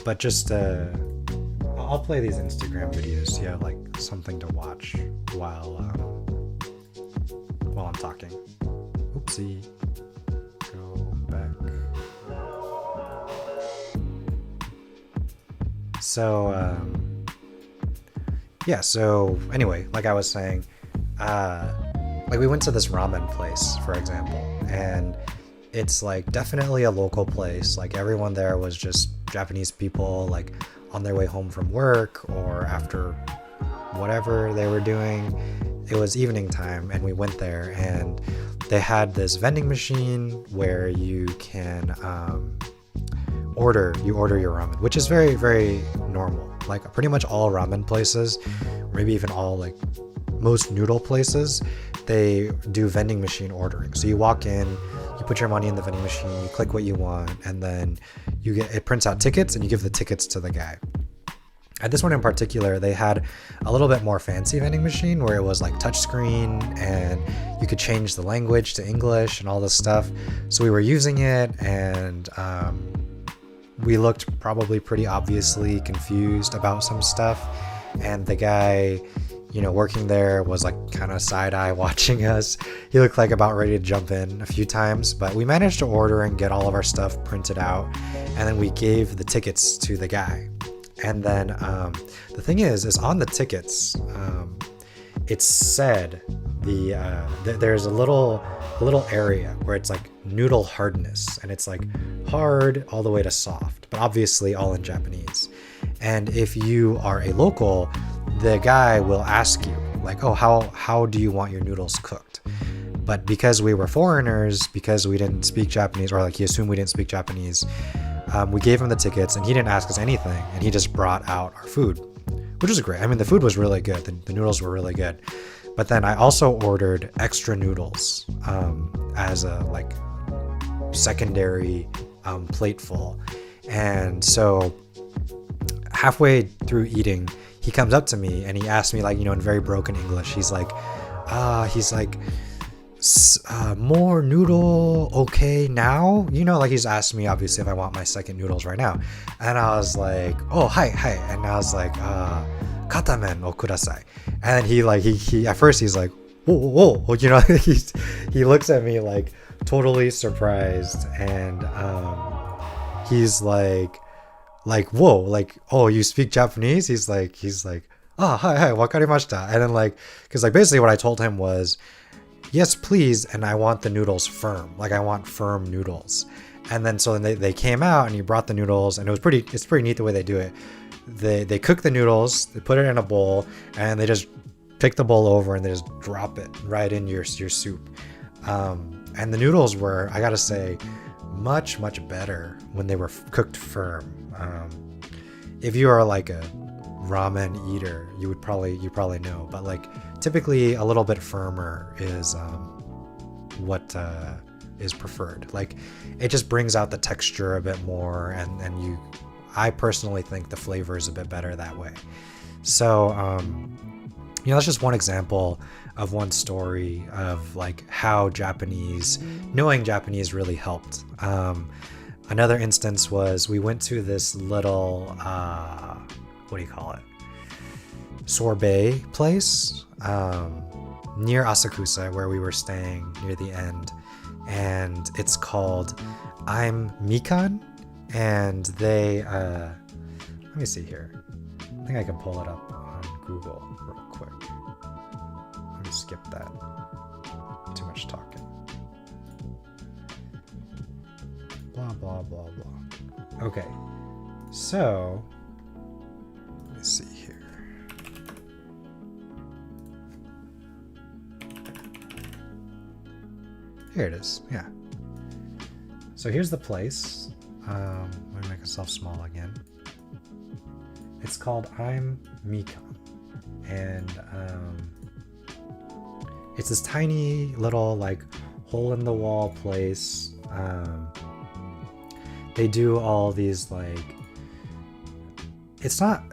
But just I'll play these Instagram videos so you have like something to watch while I'm talking. Oopsie. Go back. So so anyway, like I was saying, like we went to this ramen place, for example, and it's like definitely a local place. Like everyone there was just Japanese people, like on their way home from work or after whatever they were doing. It was evening time, and we went there, and they had this vending machine where you can order your ramen, which is very, very normal. Like pretty much all ramen places, maybe even all like most noodle places, they do vending machine ordering. So you walk in, you put your money in the vending machine, you click what you want, and then it prints out tickets, and you give the tickets to the guy. At this one in particular, they had a little bit more fancy vending machine where it was like touchscreen, and you could change the language to English and all this stuff. So we were using it, and we looked probably pretty obviously confused about some stuff. And the guy, working there was like kind of side-eye watching us. He looked like about ready to jump in a few times, but we managed to order and get all of our stuff printed out, and then we gave the tickets to the guy. And then the thing is on the tickets, it said there's a little area where it's like noodle hardness, and it's like hard all the way to soft, but obviously all in Japanese. And if you are a local, the guy will ask you like, oh, how do you want your noodles cooked? But because we were foreigners, because we didn't speak Japanese, or like he assumed we didn't speak Japanese, we gave him the tickets and he didn't ask us anything, and he just brought out our food, which was great. I mean, the food was really good. The noodles were really good. But then I also ordered extra noodles as a like secondary plateful. And so halfway through eating, he comes up to me and he asked me, like, in very broken English, he's like, more noodle okay now? Like he's asked me obviously if I want my second noodles right now. And I was like, oh, hi. And I was like, katamen o kudasai. And he at first he's like, whoa, he looks at me like totally surprised, and he's like, whoa, like, oh, you speak Japanese? He's like, hi, wakarimashita. And then because basically what I told him was, yes, please, and I want the noodles firm. Like I want firm noodles. And then so then they came out and he brought the noodles, and it's pretty neat the way they do it. They cook the noodles, they put it in a bowl, and they just pick the bowl over and they just drop it right in your soup. And the noodles were, I gotta say, much better when they were cooked firm. If you are like a ramen eater, you probably know, but like typically a little bit firmer is what is preferred. Like it just brings out the texture a bit more, and I personally think the flavor is a bit better that way. So that's just one example of one story of like how knowing Japanese really helped. Another instance was we went to this little, what do you call it? Sorbet place near Asakusa, where we were staying near the end. And it's called I'm Mikan. And they, let me see here. I think I can pull it up on Google real quick. Let me skip that. Too much talking. Blah, blah, blah, blah. Okay. So, let me see here. Here it is. Yeah. So here's the place. Let me make myself small again. It's called I'm Mikan, and it's this tiny little like hole in the wall place. They do all these like, it's not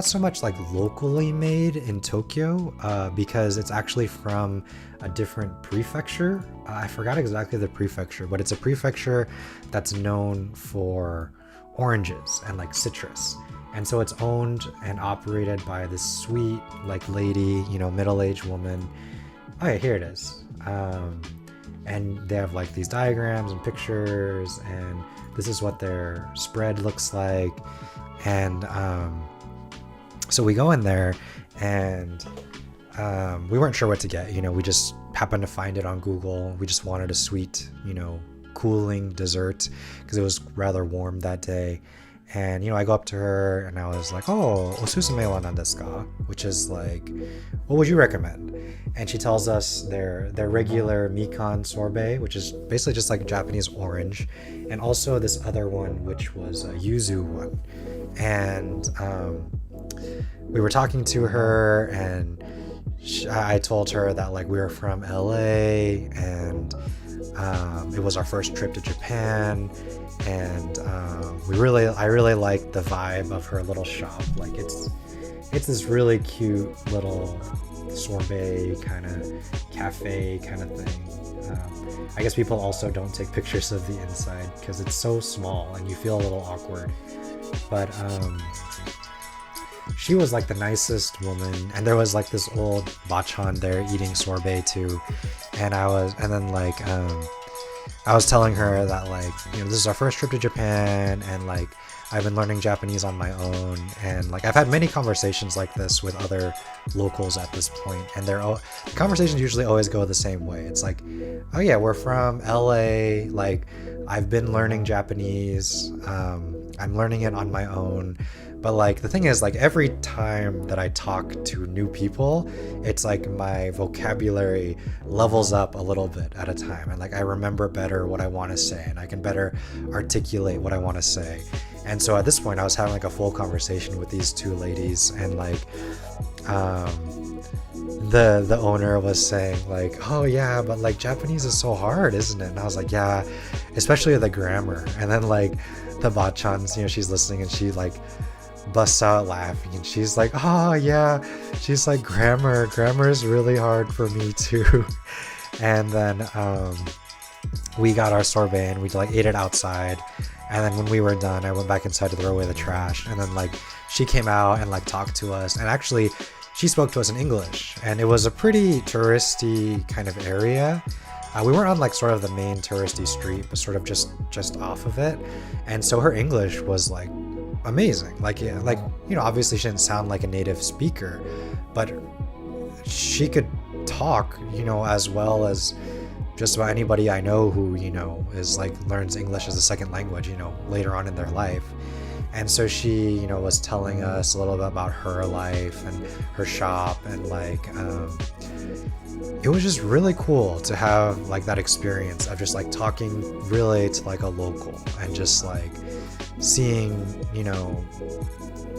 so much like locally made in Tokyo, because it's actually from a different prefecture. I forgot exactly the prefecture, but it's a prefecture that's known for oranges and like citrus. And so it's owned and operated by this sweet like lady, middle-aged woman. Oh yeah, here it is. And they have like these diagrams and pictures, and this is what their spread looks like. And so we go in there, and we weren't sure what to get. We just happened to find it on Google. We just wanted a sweet, cooling dessert because it was rather warm that day. And I go up to her and I was like, oh, osusume wa nan desu ka? Which is like, what would you recommend? And she tells us their regular Mikan sorbet, which is basically just like Japanese orange, and also this other one, which was a yuzu one. And we were talking to her, and I told her that like we were from LA, and it was our first trip to Japan, and I really liked the vibe of her little shop. Like it's this really cute little sorbet kind of cafe kind of thing. I guess people also don't take pictures of the inside because it's so small and you feel a little awkward. But she was like the nicest woman, and there was like this old bachan there eating sorbet too, and then like I was telling her that like, you know, this is our first trip to Japan, and like I've been learning Japanese on my own, and like I've had many conversations like this with other locals at this point, and the conversations usually always go the same way. It's like, oh yeah, we're from LA, like I've been learning Japanese, I'm learning it on my own. But like the thing is, like every time that I talk to new people, it's like my vocabulary levels up a little bit at a time, and like I remember better what I want to say, and I can better articulate what I want to say. And so at this point I was having like a full conversation with these two ladies, and like the owner was saying like, oh yeah, but like Japanese is so hard, isn't it? And I was like, yeah, especially the grammar. And then like the bachans, you know, she's listening and she like busts out laughing, and she's like, oh yeah, she's like, grammar is really hard for me too. And then we got our sorbet and we like ate it outside, and then when we were done I went back inside to throw away the trash, and then like she came out and like talked to us, and actually she spoke to us in English, and it was a pretty touristy kind of area. We weren't on like sort of the main touristy street, but sort of just off of it, and so her English was like amazing. Like, yeah, like, you know, obviously she didn't sound like a native speaker, but she could talk, you know, as well as just about anybody I know who, you know, is like learns English as a second language, you know, later on in their life. And so she, you know, was telling us a little bit about her life and her shop, and like it was just really cool to have like that experience of just like talking really to like a local, and just like seeing, you know,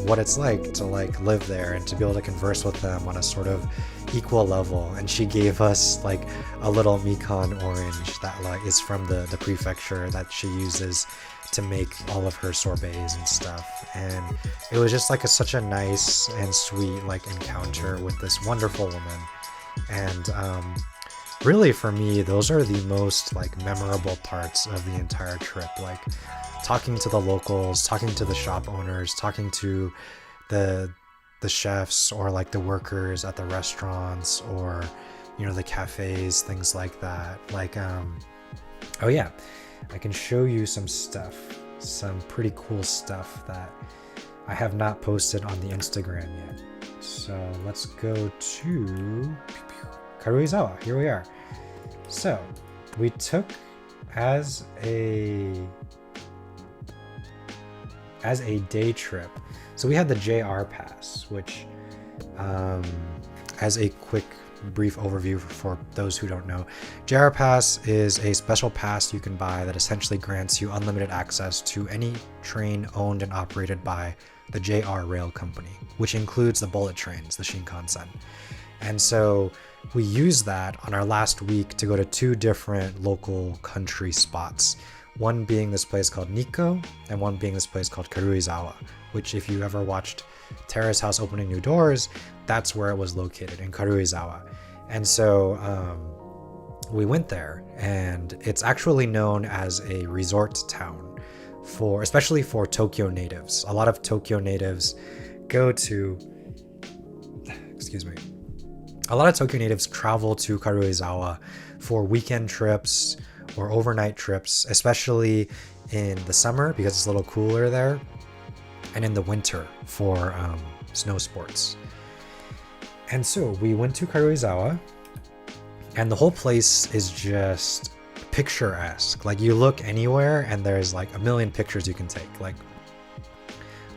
what it's like to like live there and to be able to converse with them on a sort of equal level. And she gave us like a little mikan orange that like is from the prefecture that she uses to make all of her sorbets and stuff. And it was just like such a nice and sweet like encounter with this wonderful woman. And really for me, those are the most like memorable parts of the entire trip, like talking to the locals, talking to the shop owners, talking to the chefs, or like the workers at the restaurants, or, you know, the cafes, things like that. Like oh yeah, I can show you some stuff, some pretty cool stuff that I have not posted on the Instagram yet. So let's go to Karuizawa. Here we are. So we took as a day trip. So we had the JR pass, which as a quick brief overview for those who don't know, JR pass is a special pass you can buy that essentially grants you unlimited access to any train owned and operated by the JR Rail Company, which includes the bullet trains, the Shinkansen. And so we used that on our last week to go to two different local country spots. One being this place called Nikko, and one being this place called Karuizawa, which if you ever watched Terrace House Opening New Doors, that's where it was located, in Karuizawa. And so we went there, and it's actually known as a resort town, especially for Tokyo natives. A lot of Tokyo natives a lot of Tokyo natives travel to Karuizawa for weekend trips or overnight trips, especially in the summer because it's a little cooler there, and in the winter for snow sports. And so we went to Karuizawa, and the whole place is just picturesque. Like, you look anywhere and there's like a million pictures you can take. Like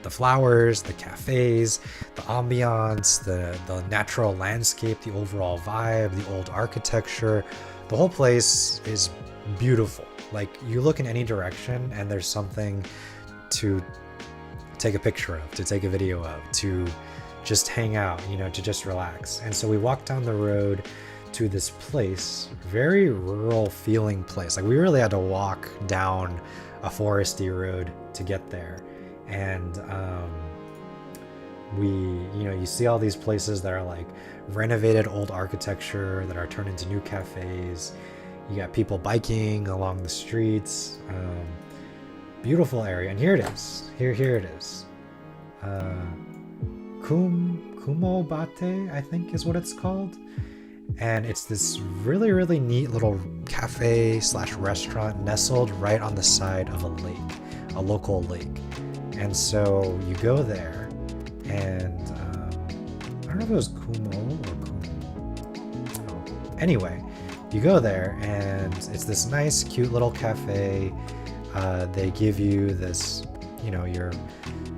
the flowers, the cafes, the ambiance, the natural landscape, the overall vibe, the old architecture. The whole place is beautiful. Like, you look in any direction and there's something to take a picture of, to take a video of, to just hang out, you know, to just relax. And so we walked down the road to this place, very rural feeling place. Like, we really had to walk down a foresty road to get there. And you see all these places that are like renovated old architecture that are turned into new cafes. You got people biking along the streets. Beautiful area. And here it is. Here it is. Kumobate, I think is what it's called. And it's this really, really neat little cafe slash restaurant nestled right on the side of a lake, a local lake. And so you go there, and I don't know if it was Kumo or Kumo. Oh. Anyway, you go there, and it's this nice, cute little cafe. They give you this, you know, your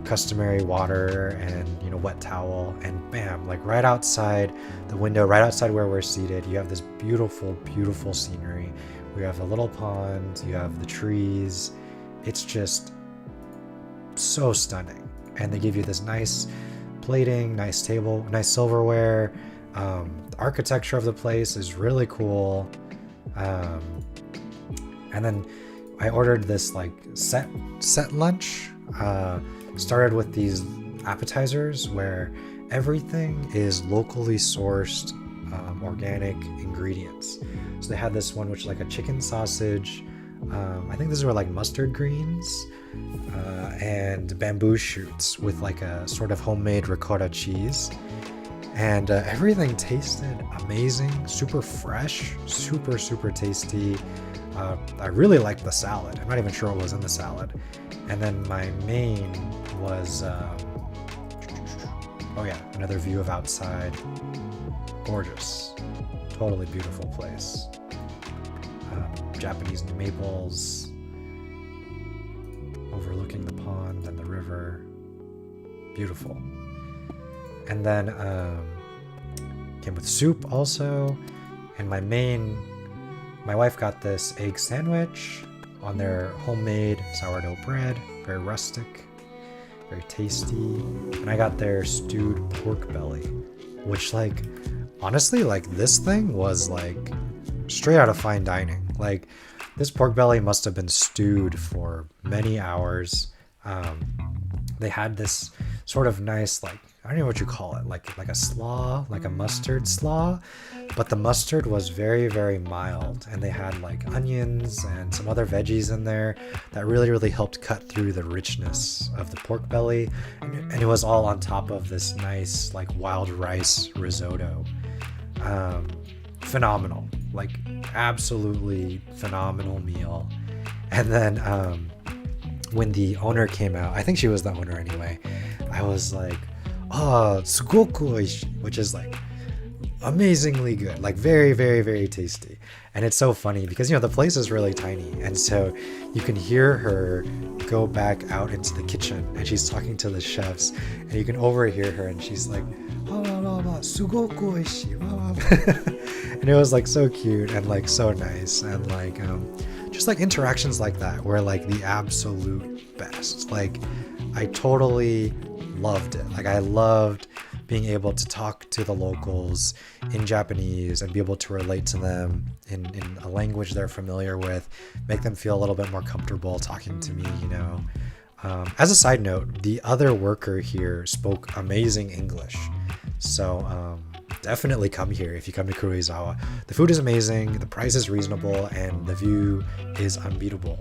customary water and, you know, wet towel, and bam, like right outside the window, right outside where we're seated, you have this beautiful, beautiful scenery. We have a little pond, you have the trees. It's just so stunning. And they give you this nice plating, nice table, nice silverware. The architecture of the place is really cool. And then I ordered this like set lunch. Started with these appetizers where everything is locally sourced, organic ingredients. So they had this one which is like a chicken sausage. I think these were like mustard greens and bamboo shoots with like a sort of homemade ricotta cheese. And everything tasted amazing, super fresh, super, super tasty. I really liked the salad. I'm not even sure what was in the salad. And then my main was, oh yeah, another view of outside. Gorgeous. Totally beautiful place. Japanese maples overlooking the pond and the river. Beautiful. And then came with soup also. And my wife got this egg sandwich on their homemade sourdough bread, very rustic, very tasty. And I got their stewed pork belly, which like, honestly, like this thing was like straight out of fine dining. Like this pork belly must have been stewed for many hours. They had this sort of nice, like, I don't know what you call it, like a slaw, like a mustard slaw, but the mustard was very, very mild, and they had like onions and some other veggies in there that really, really helped cut through the richness of the pork belly, and it was all on top of this nice like wild rice risotto. Phenomenal, like absolutely phenomenal meal. And then when the owner came out, I think she was the owner anyway, I was like, oh, sugoku oishi, which is like amazingly good, like very, very, very tasty. And it's so funny because, you know, the place is really tiny, and so you can hear her go back out into the kitchen and she's talking to the chefs, and you can overhear her and she's like, sugoku oishi. And it was like so cute and like so nice, and like just like interactions like that were like the absolute best. Like I totally loved it. Like I loved being able to talk to the locals in Japanese and be able to relate to them in a language they're familiar with, make them feel a little bit more comfortable talking to me, you know. As a side note, the other worker here spoke amazing English. So definitely come here if you come to Kuroizawa. The food is amazing, the price is reasonable, and the view is unbeatable.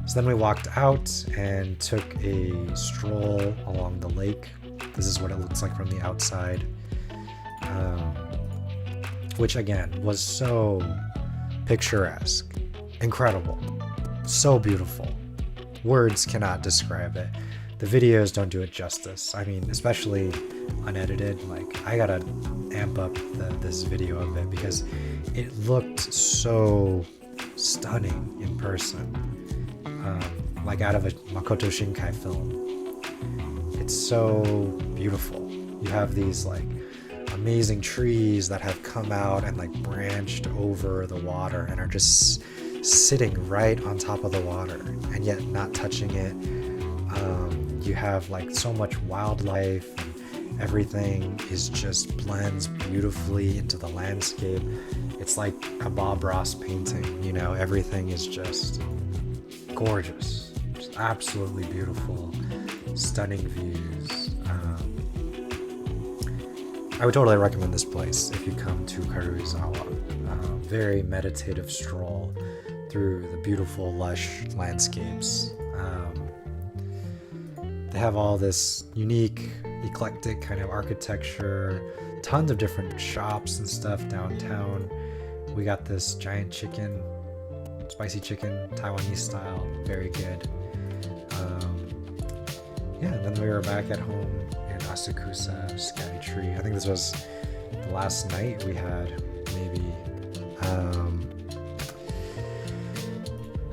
So then we walked out and took a stroll along the lake. This is what it looks like from the outside, which again was so picturesque, incredible, so beautiful. Words cannot describe it. The videos don't do it justice. I mean, especially unedited. Like I gotta amp up this video a bit because it looked so stunning in person. Like out of a Makoto Shinkai film. It's so beautiful. You have these like amazing trees that have come out and like branched over the water and are just sitting right on top of the water and yet not touching it. You have like so much wildlife, and everything is just blends beautifully into the landscape. It's like a Bob Ross painting, you know, everything is just gorgeous, just absolutely beautiful, stunning views. I would totally recommend this place if you come to Karuizawa. Very meditative stroll through the beautiful, lush landscapes. They have all this unique eclectic kind of architecture, tons of different shops and stuff downtown. We got this giant chicken, spicy chicken, Taiwanese style, very good. Yeah, and then we were back at home in Asakusa, Skytree. I think this was the last night we had, maybe.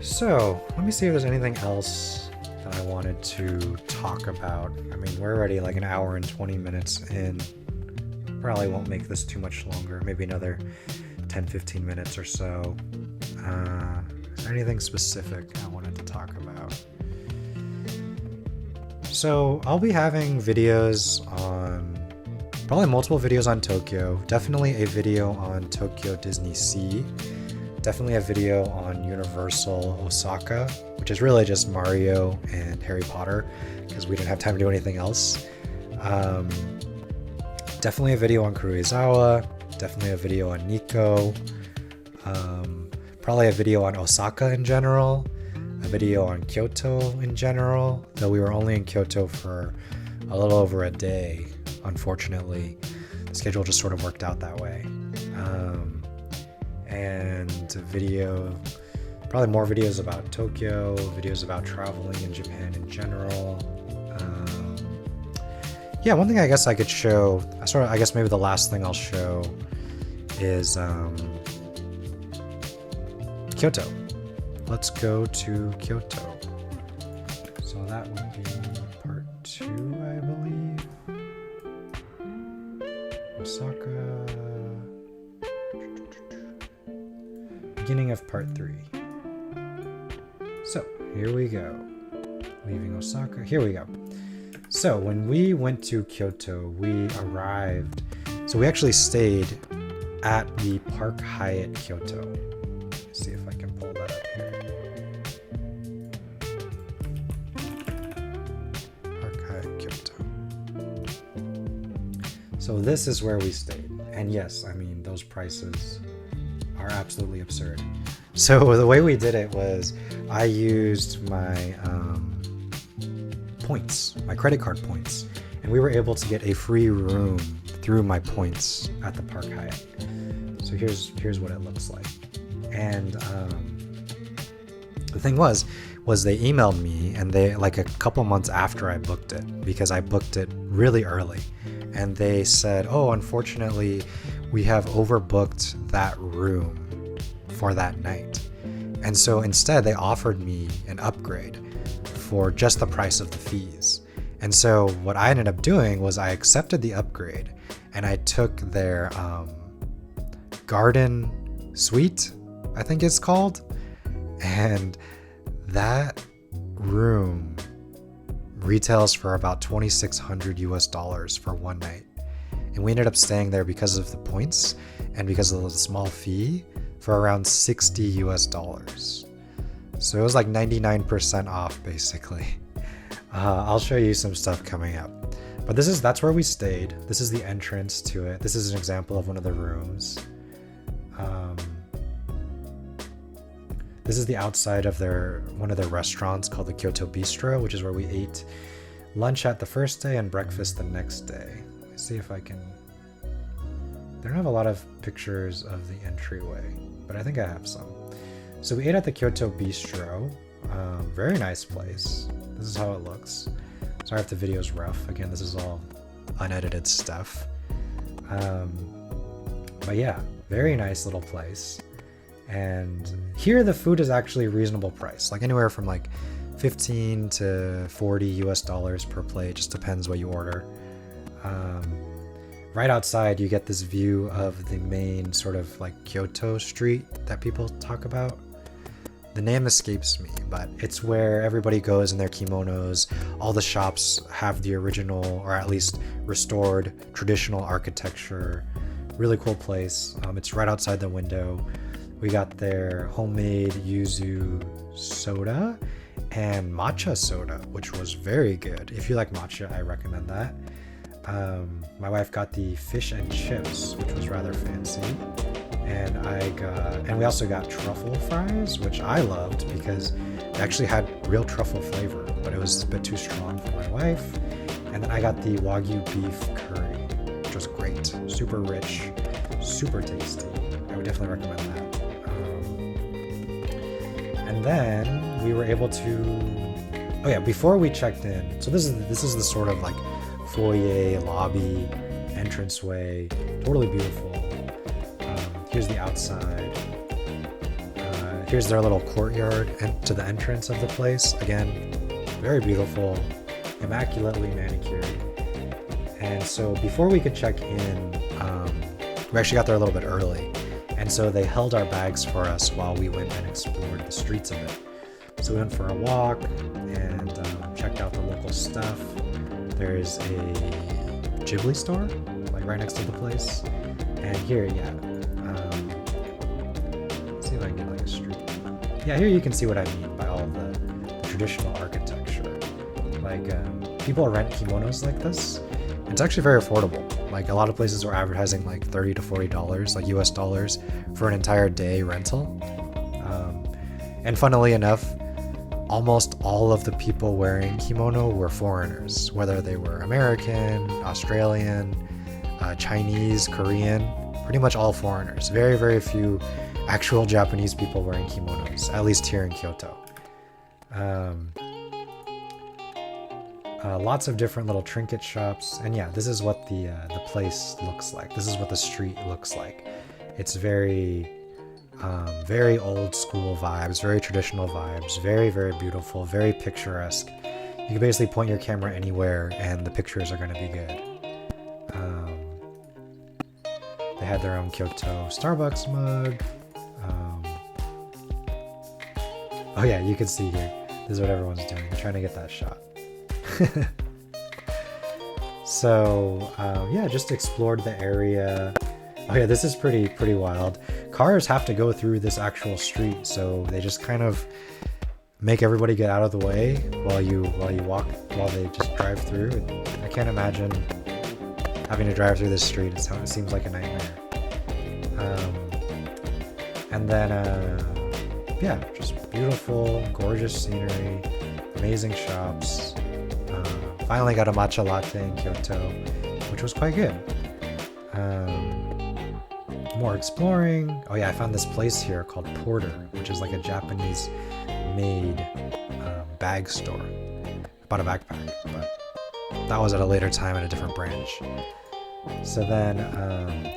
So, let me see if there's anything else that I wanted to talk about. I mean, we're already like an hour and 20 minutes in. Probably won't make this too much longer, maybe another 10-15 minutes or so. Is there anything specific I wanted to talk about? So I'll be having videos on, probably multiple videos on Tokyo, definitely a video on Tokyo Disney Sea, definitely a video on Universal Osaka, which is really just Mario and Harry Potter, because we didn't have time to do anything else. Definitely a video on Kuroizawa, definitely a video on Nikko, probably a video on Osaka in general, a video on Kyoto in general, though we were only in Kyoto for a little over a day. Unfortunately, the schedule just sort of worked out that way. And a video, probably more videos about Tokyo, videos about traveling in Japan in general. Yeah, one thing I guess I could show, I guess maybe the last thing I'll show is Kyoto. Let's go to Kyoto. So that would be part 2, I believe. Osaka. Beginning of part 3. So, here we go. Leaving Osaka. Here we go. So, when we went to Kyoto, we arrived. So, we actually stayed at the Park Hyatt Kyoto. Let's see if I can pull that up here. Park Hyatt Kyoto. So, this is where we stayed. And yes, I mean, those prices are absolutely absurd. So, the way we did it was I used my points, my credit card points, and we were able to get a free room through my points at the Park Hyatt. So here's what it looks like. And the thing was they emailed me, and they, like a couple months after I booked it, because I booked it really early, and they said, oh, unfortunately we have overbooked that room for that night. And so instead they offered me an upgrade for just the price of the fees. And so what I ended up doing was I accepted the upgrade, and I took their garden suite, I think it's called, and that room retails for about $2,600 for one night. And we ended up staying there because of the points and because of the small fee for around $60. So it was like 99% off, basically. I'll show you some stuff coming up. But that's where we stayed. This is the entrance to it. This is an example of one of the rooms. This is the outside of one of their restaurants called the Kyoto Bistro, which is where we ate lunch at the first day and breakfast the next day. Let's see if I can... They don't have a lot of pictures of the entryway, but I think I have some. So we ate at the Kyoto Bistro. Very nice place. This is how it looks. Sorry if the video's rough. Again, this is all unedited stuff. But yeah, very nice little place. And here the food is actually a reasonable price, like anywhere from like $15 to $40 per plate. Just depends what you order. Right outside you get this view of the main sort of like Kyoto street that people talk about. The name escapes me, but it's where everybody goes in their kimonos. All the shops have the original, or at least restored, traditional architecture. Really cool place. It's right outside the window. We got their homemade yuzu soda and matcha soda, which was very good. If you like matcha, I recommend that. My wife got the fish and chips, which was rather fancy. And we also got truffle fries, which I loved because it actually had real truffle flavor, but it was a bit too strong for my wife. And then I got the Wagyu beef curry, which was great. Super rich, super tasty. I would definitely recommend that. And then we were able to, oh yeah, before we checked in, so this is the sort of like foyer, lobby, entranceway, totally beautiful. Here's the outside. Here's their little courtyard and to the entrance of the place. Again, very beautiful, immaculately manicured. And so before we could check in, we actually got there a little bit early. And so they held our bags for us while we went and explored the streets of it. So we went for a walk and checked out the local stuff. There's a Ghibli store, like right next to the place. And here, yeah. Let's see if I can get like a street. Yeah, here you can see what I mean by all the traditional architecture. Like people rent kimonos like this. It's actually very affordable. Like a lot of places were advertising like $30 to $40, like US dollars, for an entire day rental. And funnily enough, almost all of the people wearing kimono were foreigners, whether they were American, Australian, Chinese, Korean, pretty much all foreigners. Very, very few actual Japanese people wearing kimonos, at least here in Kyoto. Lots of different little trinket shops, and yeah, this is what the place looks like. This is what the street looks like. It's very old school vibes, very traditional vibes, very, very beautiful, very picturesque. You can basically point your camera anywhere and the pictures are going to be good. They had their own Kyoto Starbucks mug. Oh yeah, you can see here. This is what everyone's doing. They're trying to get that shot. So yeah, just explored the area. Oh yeah, this is pretty wild. Cars have to go through this actual street, so they just kind of make everybody get out of the way while they just drive through. I can't imagine having to drive through this street. It seems like a nightmare. And then yeah, just beautiful, gorgeous scenery, amazing shops. Finally got a matcha latte in Kyoto, which was quite good. More exploring. Oh yeah, I found this place here called Porter, which is like a Japanese-made bag store. I bought a backpack, but that was at a later time at a different branch. So then,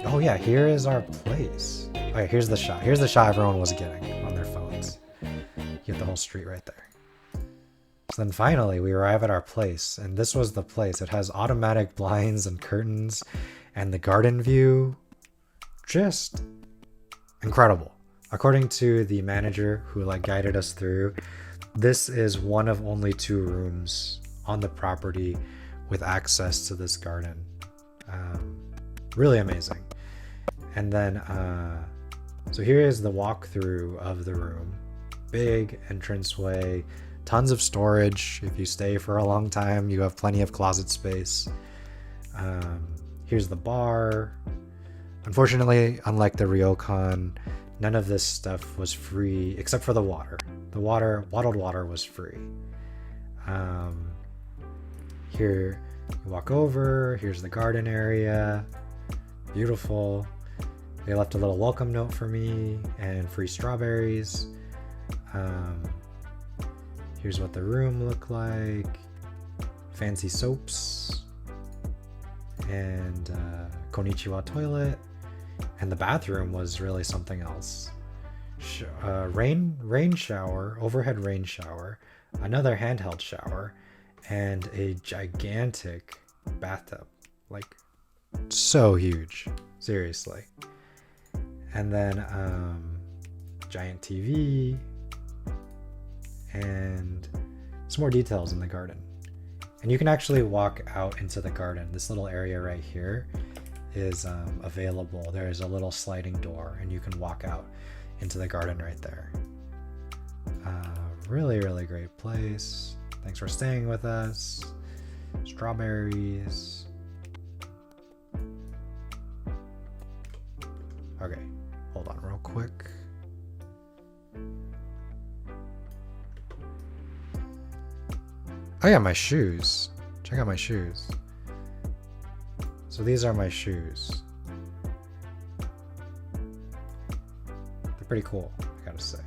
oh yeah, here is our place. Oh yeah, here's the shot. Here's the shot everyone was getting on their phones. You get the whole street right there. So then finally we arrive at our place, and this was the place. It has automatic blinds and curtains, and the garden view, just incredible. According to the manager who guided us through, this is one of only 2 rooms on the property with access to this garden. Really amazing. And then so here is the walkthrough of the room. Big entranceway, tons of storage. If you stay for a long time, you have plenty of closet space. Here's the bar. Unfortunately, unlike the ryokan, none of this stuff was free except for the water. The bottled water was free. Here you walk over, here's the garden area. Beautiful. They left a little welcome note for me and free strawberries. Here's what the room looked like. Fancy soaps. And konnichiwa toilet. And the bathroom was really something else. Rain shower, overhead rain shower, another handheld shower, and a gigantic bathtub. Like, so huge. Seriously. And then giant TV and some more details in the garden. And you can actually walk out into the garden. This little area right here is available. There is a little sliding door and you can walk out into the garden right there. Really, really great place. Thanks for staying with us. Strawberries. Okay, hold on real quick. Oh yeah, my shoes. Check out my shoes. So these are my shoes. They're pretty cool, I gotta say.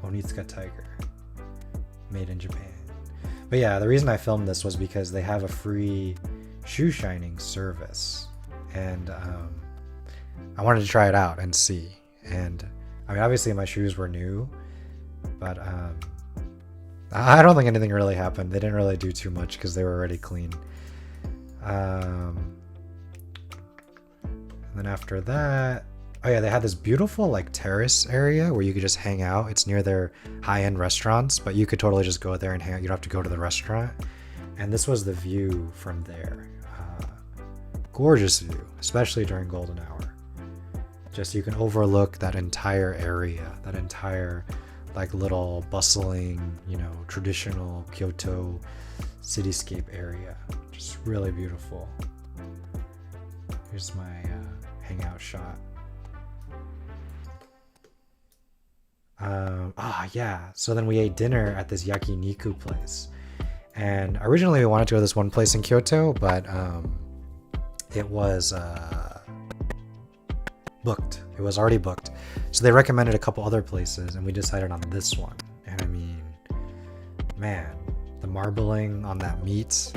Onitsuka Tiger. Made in Japan. But yeah, the reason I filmed this was because they have a free shoe shining service. And I wanted to try it out and see. And I mean, obviously my shoes were new, but I don't think anything really happened. They didn't really do too much because they were already clean. And then after that, oh yeah, they had this beautiful like terrace area where you could just hang out. It's near their high-end restaurants, but you could totally just go there and hang out. You don't have to go to the restaurant. And this was the view from there. Gorgeous view, especially during golden hour. Just you can overlook that entire area, that entire like little bustling, you know, traditional Kyoto cityscape area. Just really beautiful. Here's my hangout shot. Yeah, so then we ate dinner at this yakiniku place. And originally we wanted to go to this one place in Kyoto, but it was booked. It was already booked. So they recommended a couple other places and we decided on this one. And I mean, man, the marbling on that meat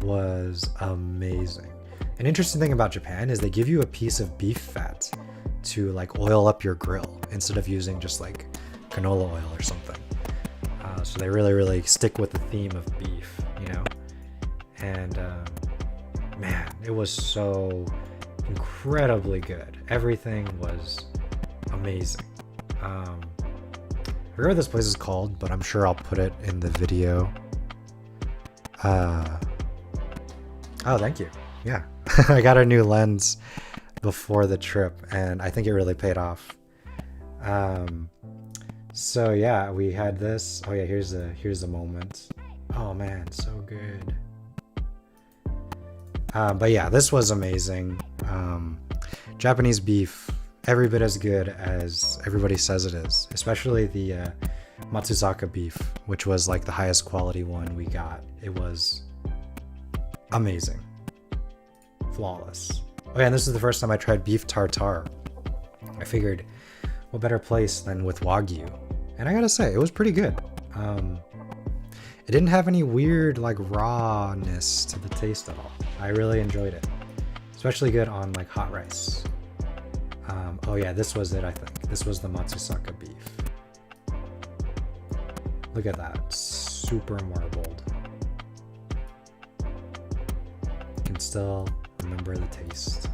was amazing. An interesting thing about Japan is they give you a piece of beef fat to like oil up your grill instead of using just like canola oil or something. So they really stick with the theme of beef, you know? And man, it was so incredibly good. Everything was amazing. I forget what this place is called, but I'm sure I'll put it in the video. Oh, thank you. Yeah, I got a new lens before the trip and I think it really paid off. So yeah, we had this. Oh yeah, here's the moment. Oh man, so good. But yeah, this was amazing. Japanese beef, every bit as good as everybody says it is, especially the Matsuzaka beef, which was like the highest quality one we got. It was amazing. Flawless. Oh yeah, and this is the first time I tried beef tartare. I figured, what better place than with Wagyu? And I gotta say, it was pretty good. It didn't have any weird like rawness to the taste at all. I really enjoyed it. Especially good on like hot rice. Oh yeah, this was it, I think. This was the Matsuzaka beef. Look at that, super marbled. You can still remember the taste.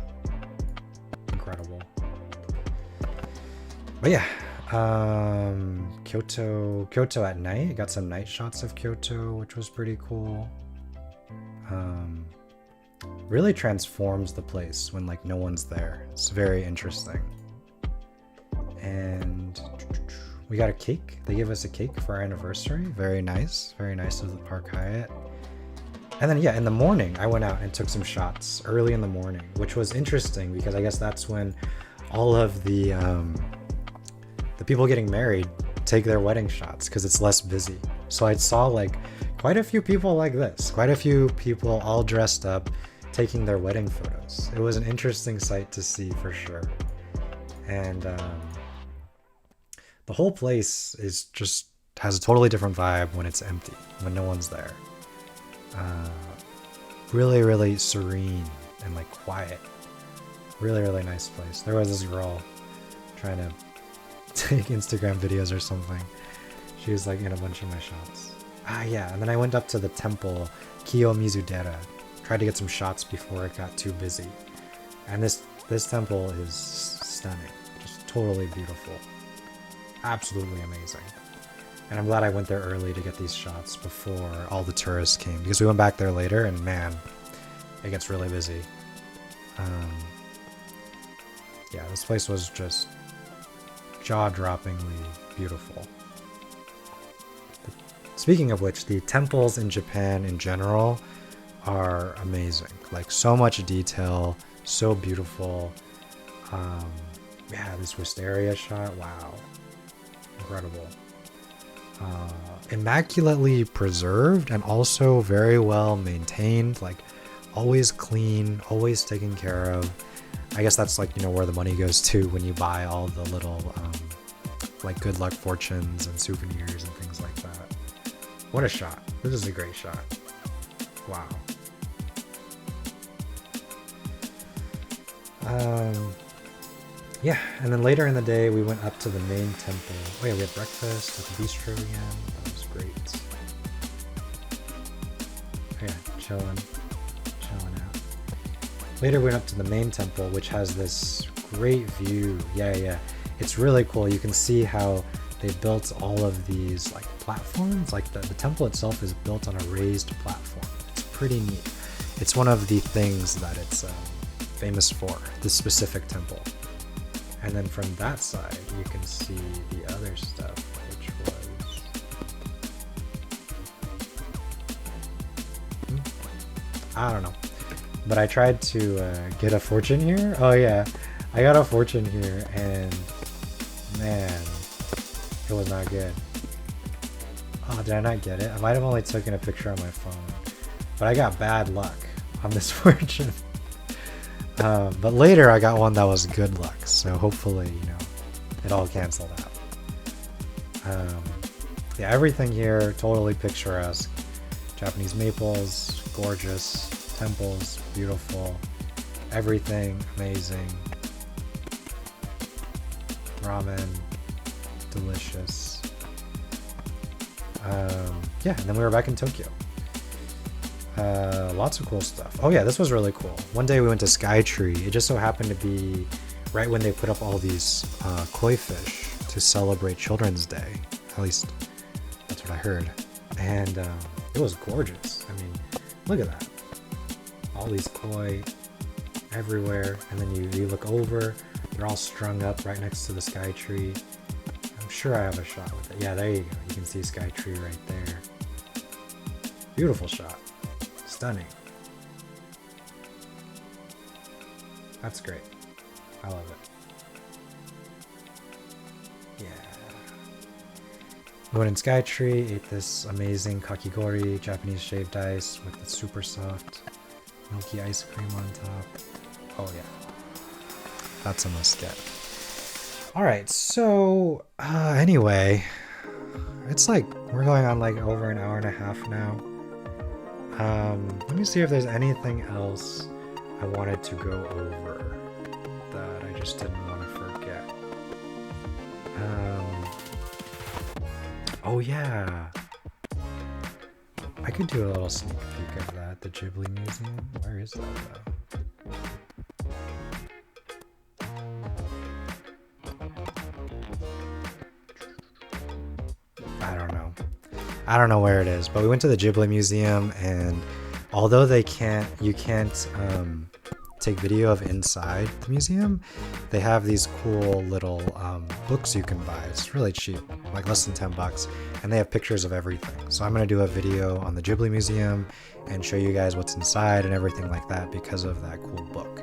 Incredible. But yeah, Kyoto at night. I got some night shots of Kyoto, which was pretty cool. Really transforms the place when like no one's there. It's very interesting. And we got a cake. They gave us a cake for our anniversary. Very nice of the Park Hyatt. And then yeah, in the morning I went out and took some shots early in the morning, which was interesting because I guess that's when all of the people getting married take their wedding shots because it's less busy. So I saw like quite a few people like this, quite a few people all dressed up taking their wedding photos. It was an interesting sight to see for sure. And the whole place is just has a totally different vibe when it's empty, when no one's there. Really serene and like quiet. Really nice place. There was this girl trying to take Instagram videos or something. She was like in a bunch of my shots. Yeah, and then I went up to the temple Kiyomizu-dera. Tried to get some shots before it got too busy. And this temple is stunning. Just totally beautiful. Absolutely amazing. And I'm glad I went there early to get these shots before all the tourists came, because we went back there later and man, it gets really busy. Yeah, this place was just jaw-droppingly beautiful. Speaking of which, the temples in Japan in general are amazing. Like so much detail, so beautiful. Yeah, this wisteria shot, wow. Incredible. immaculately preserved and also very well maintained, like always clean, always taken care of. I guess that's like, you know, where the money goes to when you buy all the little like good luck fortunes and souvenirs and things like that. What a shot. This is a great shot. Wow. Yeah, and then later in the day we went up to the main temple. Oh yeah, we had breakfast at the bistro again. That was great. Oh yeah, chilling out. Later we went up to the main temple, which has this great view. Yeah. It's really cool. You can see how they built all of these like platforms. Like the temple itself is built on a raised platform. It's pretty neat. It's one of the things that it's famous for, this specific temple. And then from that side, you can see the other stuff, which was... I don't know. But I tried to get a fortune here. Oh yeah, I got a fortune here, and man, it was not good. Oh, did I not get it? I might have only taken a picture on my phone. But I got bad luck on this fortune. But later I got one that was good luck, so hopefully, you know, it all canceled out. Yeah, everything here totally picturesque. Japanese maples, gorgeous, temples, beautiful, everything amazing. Ramen, delicious. Yeah, and then we were back in Tokyo. Lots of cool stuff. Oh yeah, this was really cool. One day we went to Skytree. It just so happened to be right when they put up all these koi fish to celebrate Children's Day. At least that's what I heard. And it was gorgeous. I mean, look at that. All these koi everywhere. And then you look over, they're all strung up right next to the Skytree. I'm sure I have a shot with it. Yeah, there you go. You can see Skytree right there. Beautiful shot. Stunning. That's great. I love it. Yeah. We went in Skytree, ate this amazing kakigori, Japanese shaved ice with the super soft milky ice cream on top. Oh yeah. That's a must get. Alright, so anyway, it's like we're going on like over an hour and a half now. Let me see if there's anything else I wanted to go over that I just didn't want to forget. Oh yeah, I could do a little sneak peek of that, the Ghibli Museum. Where is that though? I don't know where it is, but we went to the Ghibli Museum, and although you can't take video of inside the museum, they have these cool little books you can buy. It's really cheap, like less than $10, and they have pictures of everything. So I'm gonna do a video on the Ghibli Museum and show you guys what's inside and everything like that because of that cool book.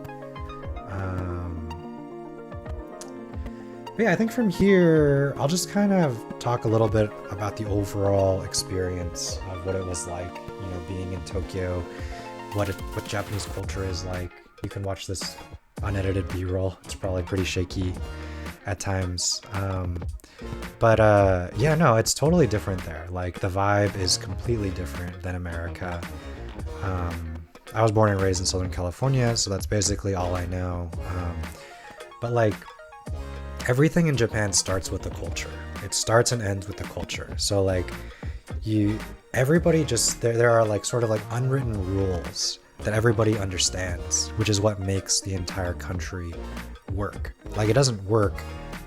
But yeah, I think from here, I'll just kind of talk a little bit about the overall experience of what it was like, you know, being in Tokyo, what Japanese culture is like. You can watch this unedited B-roll. It's probably pretty shaky at times. Yeah, no, it's totally different there. Like, the vibe is completely different than America. I was born and raised in Southern California, so that's basically all I know. But like, everything in Japan starts with the culture. It starts and ends with the culture. So like, everybody just, there are like sort of like unwritten rules that everybody understands, which is what makes the entire country work. Like, it doesn't work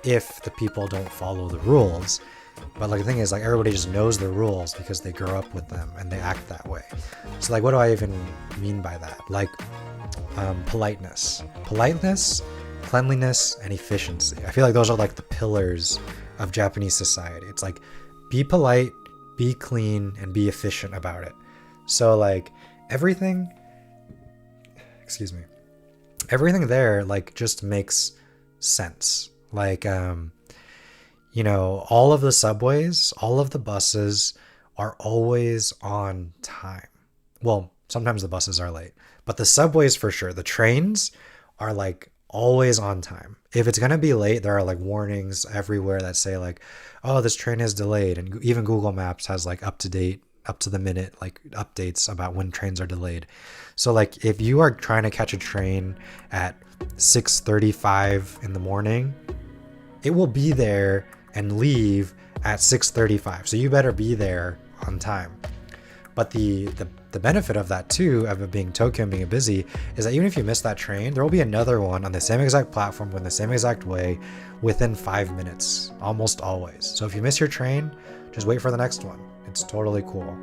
if the people don't follow the rules. But like, the thing is, like, everybody just knows the rules because they grow up with them and they act that way. So like, what do I even mean by that? Like, politeness, cleanliness, and efficiency. I feel like those are like the pillars of Japanese society. It's like, be polite, be clean, and be efficient about it. So like, everything everything there like just makes sense. Like, you know, all of the subways, all of the buses are always on time. Well, sometimes the buses are late, but the subways for sure. The trains are like always on time. If it's gonna be late, there are like warnings everywhere that say like, "Oh, this train is delayed," and even Google Maps has like up to date, up to the minute like updates about when trains are delayed. So like if you are trying to catch a train at 6:35 in the morning, it will be there and leave at 6:35. So you better be there on time. But the benefit of that too, of it being Tokyo and being busy, is that even if you miss that train, there will be another one on the same exact platform in the same exact way within 5 minutes, almost always. So if you miss your train, just wait for the next one. It's totally cool.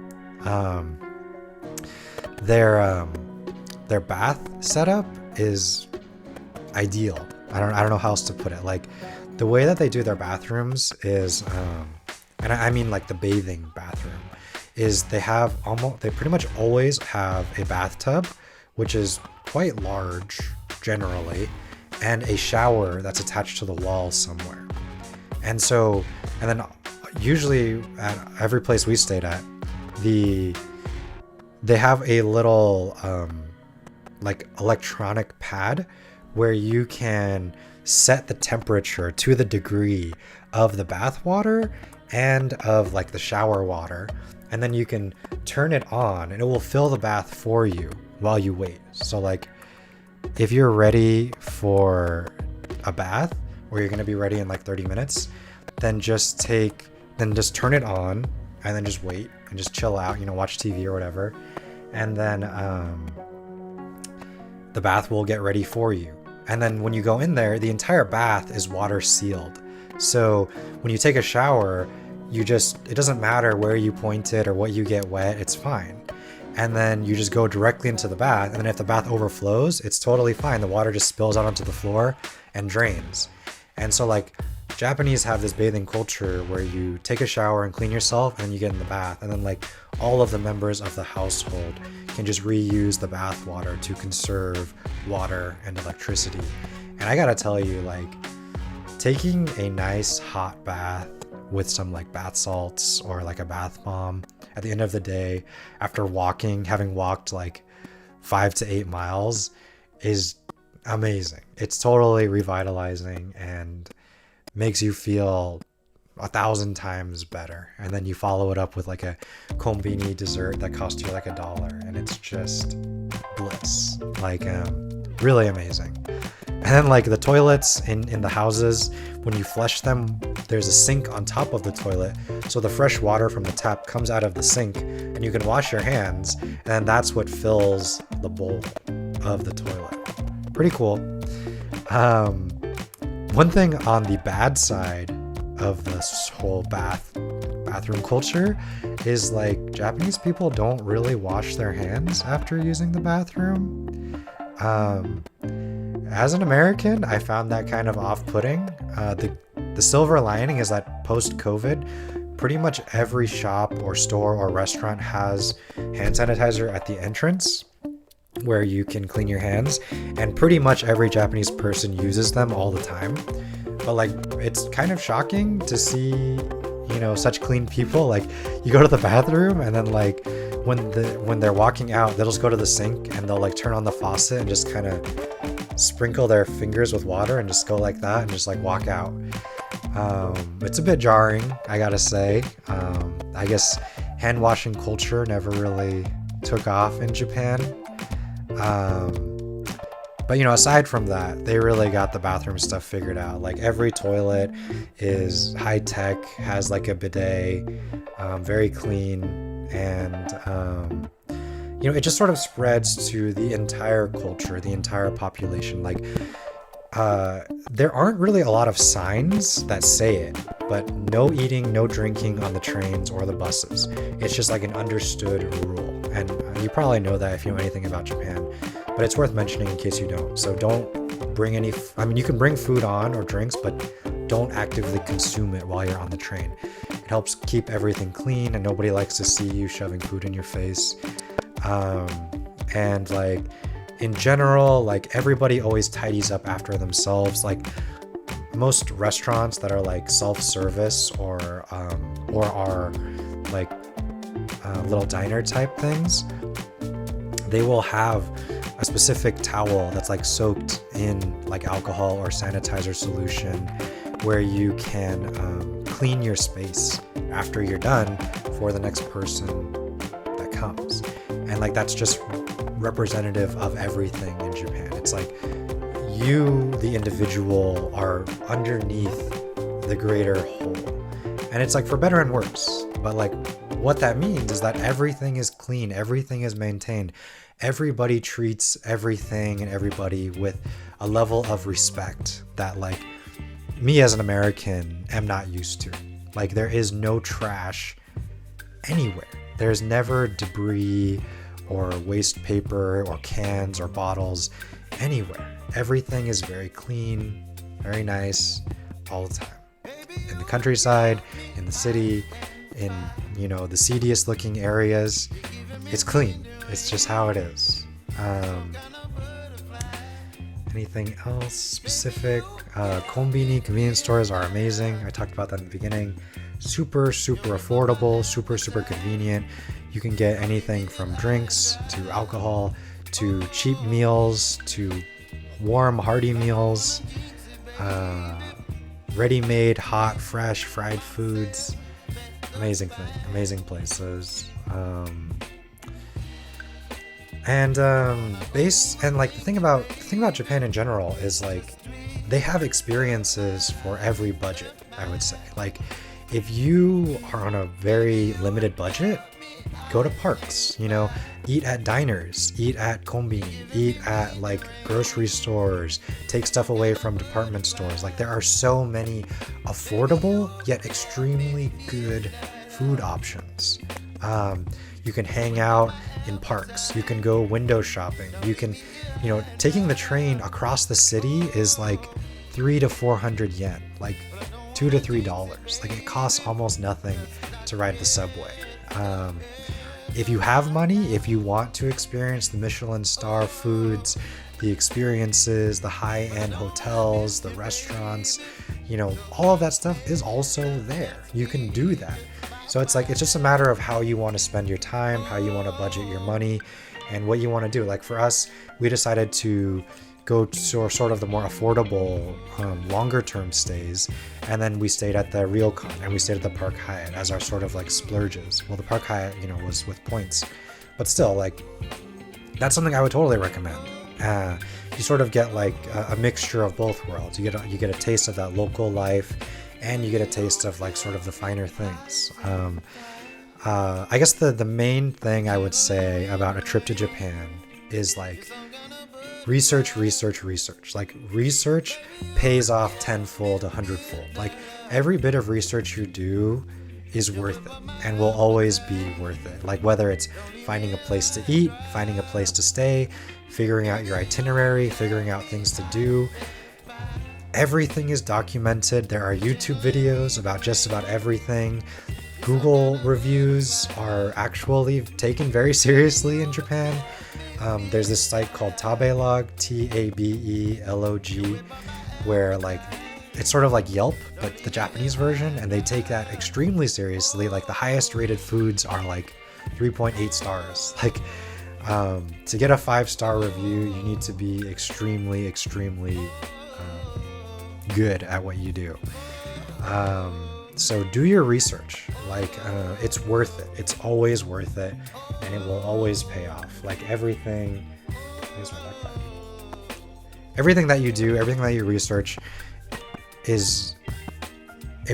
Their bath setup is ideal. I don't know how else to put it. Like the way that they do their bathrooms is, and I mean like the bathing bathroom, is they pretty much always have a bathtub, which is quite large generally, and a shower that's attached to the wall somewhere. And then usually at every place we stayed at, they have a little like electronic pad where you can set the temperature to the degree of the bath water and of like the shower water, and then you can turn it on and it will fill the bath for you while you wait. So like if you're ready for a bath, or you're going to be ready in like 30 minutes, then just turn it on and then just wait and just chill out, you know, watch TV or whatever. And then the bath will get ready for you. And then when you go in there, the entire bath is water sealed. So when you take a shower, it doesn't matter where you point it or what you get wet, it's fine. And then you just go directly into the bath. And then if the bath overflows, it's totally fine. The water just spills out onto the floor and drains. And so like Japanese have this bathing culture where you take a shower and clean yourself and then you get in the bath. And then like all of the members of the household can just reuse the bath water to conserve water and electricity. And I gotta tell you, like taking a nice hot bath with some like bath salts or like a bath bomb at the end of the day after having walked like 5 to 8 miles is amazing. It's totally revitalizing and makes you feel 1,000 times better. And then you follow it up with like a konbini dessert that costs you like $1, and it's just bliss. Like really amazing. And then like the toilets in the houses, when you flush them, there's a sink on top of the toilet, so the fresh water from the tap comes out of the sink and you can wash your hands, and that's what fills the bowl of the toilet. Pretty cool. One thing on the bad side of this whole bathroom culture is like Japanese people don't really wash their hands after using the bathroom. As an American, I found that kind of off-putting. The silver lining is that post-COVID, pretty much every shop or store or restaurant has hand sanitizer at the entrance where you can clean your hands, and pretty much every Japanese person uses them all the time. But like it's kind of shocking to see, you know, such clean people. Like you go to the bathroom and then like when they're walking out, they'll just go to the sink and they'll like turn on the faucet and just kind of sprinkle their fingers with water and just go like that and just like walk out. It's a bit jarring, I gotta say. I guess hand washing culture never really took off in Japan. But you know, aside from that, they really got the bathroom stuff figured out. Like every toilet is high tech, has like a bidet, very clean, and you know, it just sort of spreads to the entire culture, the entire population. Like there aren't really a lot of signs that say it, but no eating, no drinking on the trains or the buses. It's just like an understood rule. And you probably know that if you know anything about Japan, but it's worth mentioning in case you don't. So don't bring any, I mean, you can bring food on or drinks, but don't actively consume it while you're on the train. It helps keep everything clean, and nobody likes to see you shoving food in your face. And like in general, like everybody always tidies up after themselves. Like most restaurants that are like self-service or are like little diner type things, they will have a specific towel that's like soaked in like alcohol or sanitizer solution, where you can clean your space after you're done for the next person that comes. And like that's just representative of everything in Japan. It's like you, the individual, are underneath the greater whole. And it's like for better and worse. But like what that means is that everything is clean, everything is maintained. Everybody treats everything and everybody with a level of respect that like me as an American am not used to. Like there is no trash anywhere. There's never debris or waste paper or cans or bottles anywhere. Everything is very clean, very nice all the time. In the countryside, in the city, in, you know, the seediest looking areas, it's clean. It's just how it is. Anything else specific? Konbini convenience stores are amazing. I talked about that in the beginning. Super affordable, super convenient. You can get anything from drinks to alcohol to cheap meals to warm hearty meals, ready-made, hot, fresh, fried foods. Amazing thing, amazing places. And like the thing about Japan in general is like they have experiences for every budget, I would say. Like if you are on a very limited budget, go to parks, you know, eat at diners, eat at konbini, eat at like grocery stores, take stuff away from department stores. Like there are so many affordable yet extremely good food options. You can hang out in parks. You can go window shopping. You can, you know, taking the train across the city is like 300 to 400 yen, like $2 to $3. Like it costs almost nothing to ride the subway. If you have money, if you want to experience the Michelin star foods, the experiences, the high-end hotels, the restaurants, you know, all of that stuff is also there. You can do that. So it's like, it's just a matter of how you want to spend your time, how you want to budget your money, and what you want to do. Like for us, we decided to go to sort of the more affordable, longer term stays. And then we stayed at the Ryokan and we stayed at the Park Hyatt as our sort of like splurges. Well, the Park Hyatt, you know, was with points, but still, like, that's something I would totally recommend. You sort of get like a mixture of both worlds. You get a taste of that local life, and you get a taste of like sort of the finer things. I guess the main thing I would say about a trip to Japan is like research. Like research pays off tenfold, 100-fold. Like every bit of research you do is worth it and will always be worth it. Like whether it's finding a place to eat, finding a place to stay, figuring out your itinerary, figuring out things to do. Everything is documented. There are YouTube videos about just about everything. Google reviews are actually taken very seriously in Japan. There's this site called Tabelog, Tabelog, where like it's sort of like Yelp, but the Japanese version, and they take that extremely seriously. Like the highest rated foods are like 3.8 stars. Like to get a 5-star review, you need to be extremely good at what you do. So do your research. Like it's worth it. It's always worth it, and it will always pay off. Like everything. Here's my backpack. Everything that you do, everything that you research, it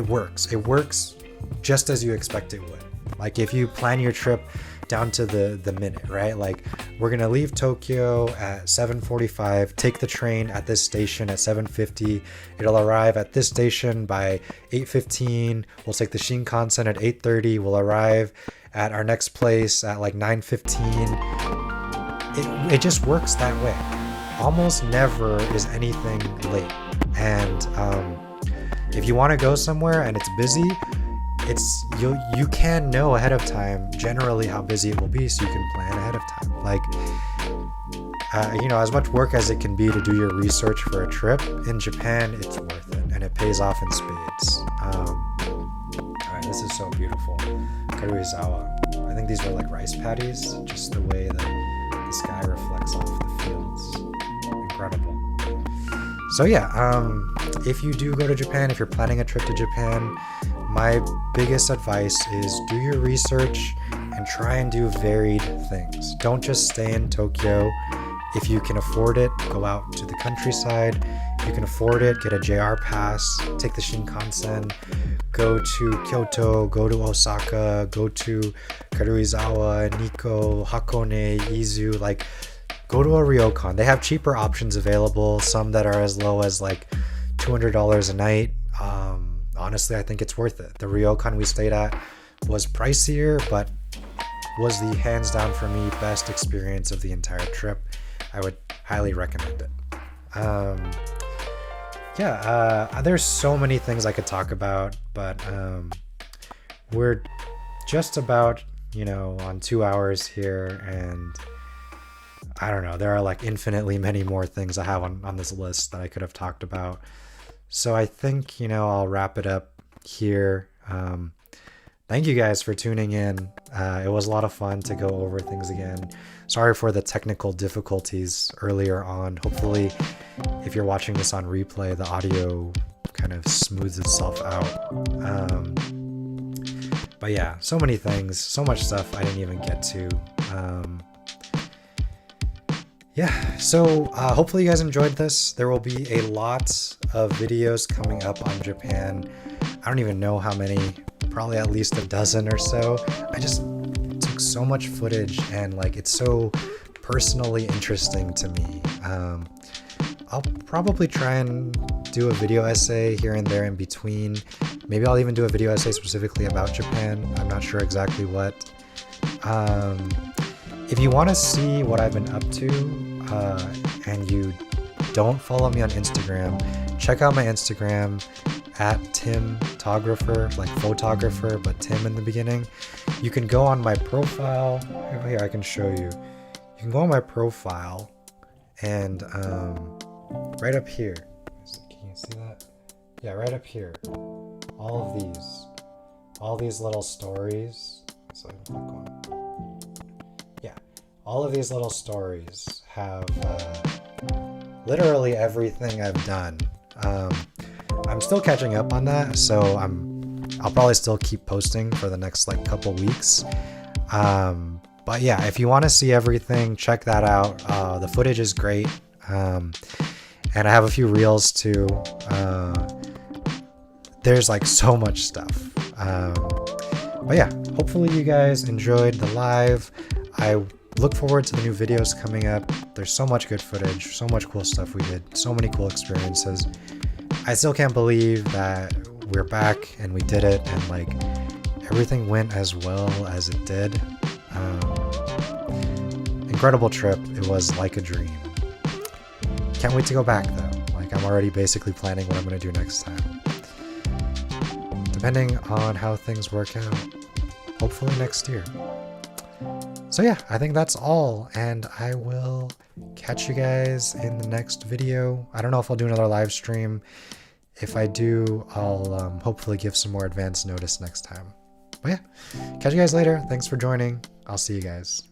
works. It works just as you expect it would. Like if you plan your trip down to the minute, right? Like we're gonna leave Tokyo at 7:45, take the train at this station at 7:50. It'll arrive at this station by 8:15. We'll take the Shinkansen at 8:30. We'll arrive at our next place at like 9:15. It just works that way. Almost never is anything late. And if you want to go somewhere and it's busy, you can know ahead of time generally how busy it will be, so you can plan ahead of time. Like as much work as it can be to do your research for a trip, in Japan it's worth it, and it pays off in spades. Alright, this is so beautiful. Karuizawa. I think these are like rice paddies, just the way that the sky reflects off the fields. Incredible. So yeah, if you do go to Japan, if you're planning a trip to Japan, my biggest advice is do your research and try and do varied things. Don't just stay in Tokyo. If you can afford it, go out to the countryside. If you can afford it, get a JR pass, take the Shinkansen, go to Kyoto, go to Osaka, go to Karuizawa, Nikko, Hakone, Izu, like go to a ryokan. They have cheaper options available, some that are as low as like $200 a night. Honestly, I think it's worth it. The ryokan we stayed at was pricier, but was the hands down for me best experience of the entire trip. I would highly recommend it. There's so many things I could talk about, but we're just about, on 2 hours here, and I don't know, there are like infinitely many more things I have on this list that I could have talked about. So I think, I'll wrap it up here. Thank you guys for tuning in. It was a lot of fun to go over things again. Sorry for the technical difficulties earlier on. Hopefully, if you're watching this on replay, the audio kind of smooths itself out. But yeah, so many things, so much stuff I didn't even get to. So hopefully you guys enjoyed this. There will be a lot of videos coming up on Japan. I don't even know how many, probably at least a dozen or so. I just took so much footage, and like it's so personally interesting to me. I'll probably try and do a video essay here and there in between. Maybe I'll even do a video essay specifically about Japan. I'm not sure exactly what. If you want to see what I've been up to, and you don't follow me on Instagram, check out my Instagram at Timtographer, like photographer, but Tim in the beginning. You can go on my profile. Here, I can show you. You can go on my profile and right up here. Can you see that? Yeah, right up here. All these little stories. So I can click on. Yeah, all of these little stories have literally everything I've done. I'm still catching up on that, so I'll probably still keep posting for the next like couple weeks. But yeah, if you want to see everything, check that out. The footage is great, and I have a few reels too. There's like so much stuff. But yeah, hopefully you guys enjoyed the live. I look forward to the new videos coming up. There's so much good footage, so much cool stuff we did, so many cool experiences. I still can't believe that we're back and we did it, and like everything went as well as it did. Incredible trip. It was like a dream. Can't wait to go back though. Like I'm already basically planning what I'm going to do next time. Depending on how things work out. Hopefully next year. So yeah, I think that's all, and I will catch you guys in the next video. I don't know if I'll do another live stream. If I do, I'll hopefully give some more advance notice next time. But yeah, catch you guys later. Thanks for joining. I'll see you guys.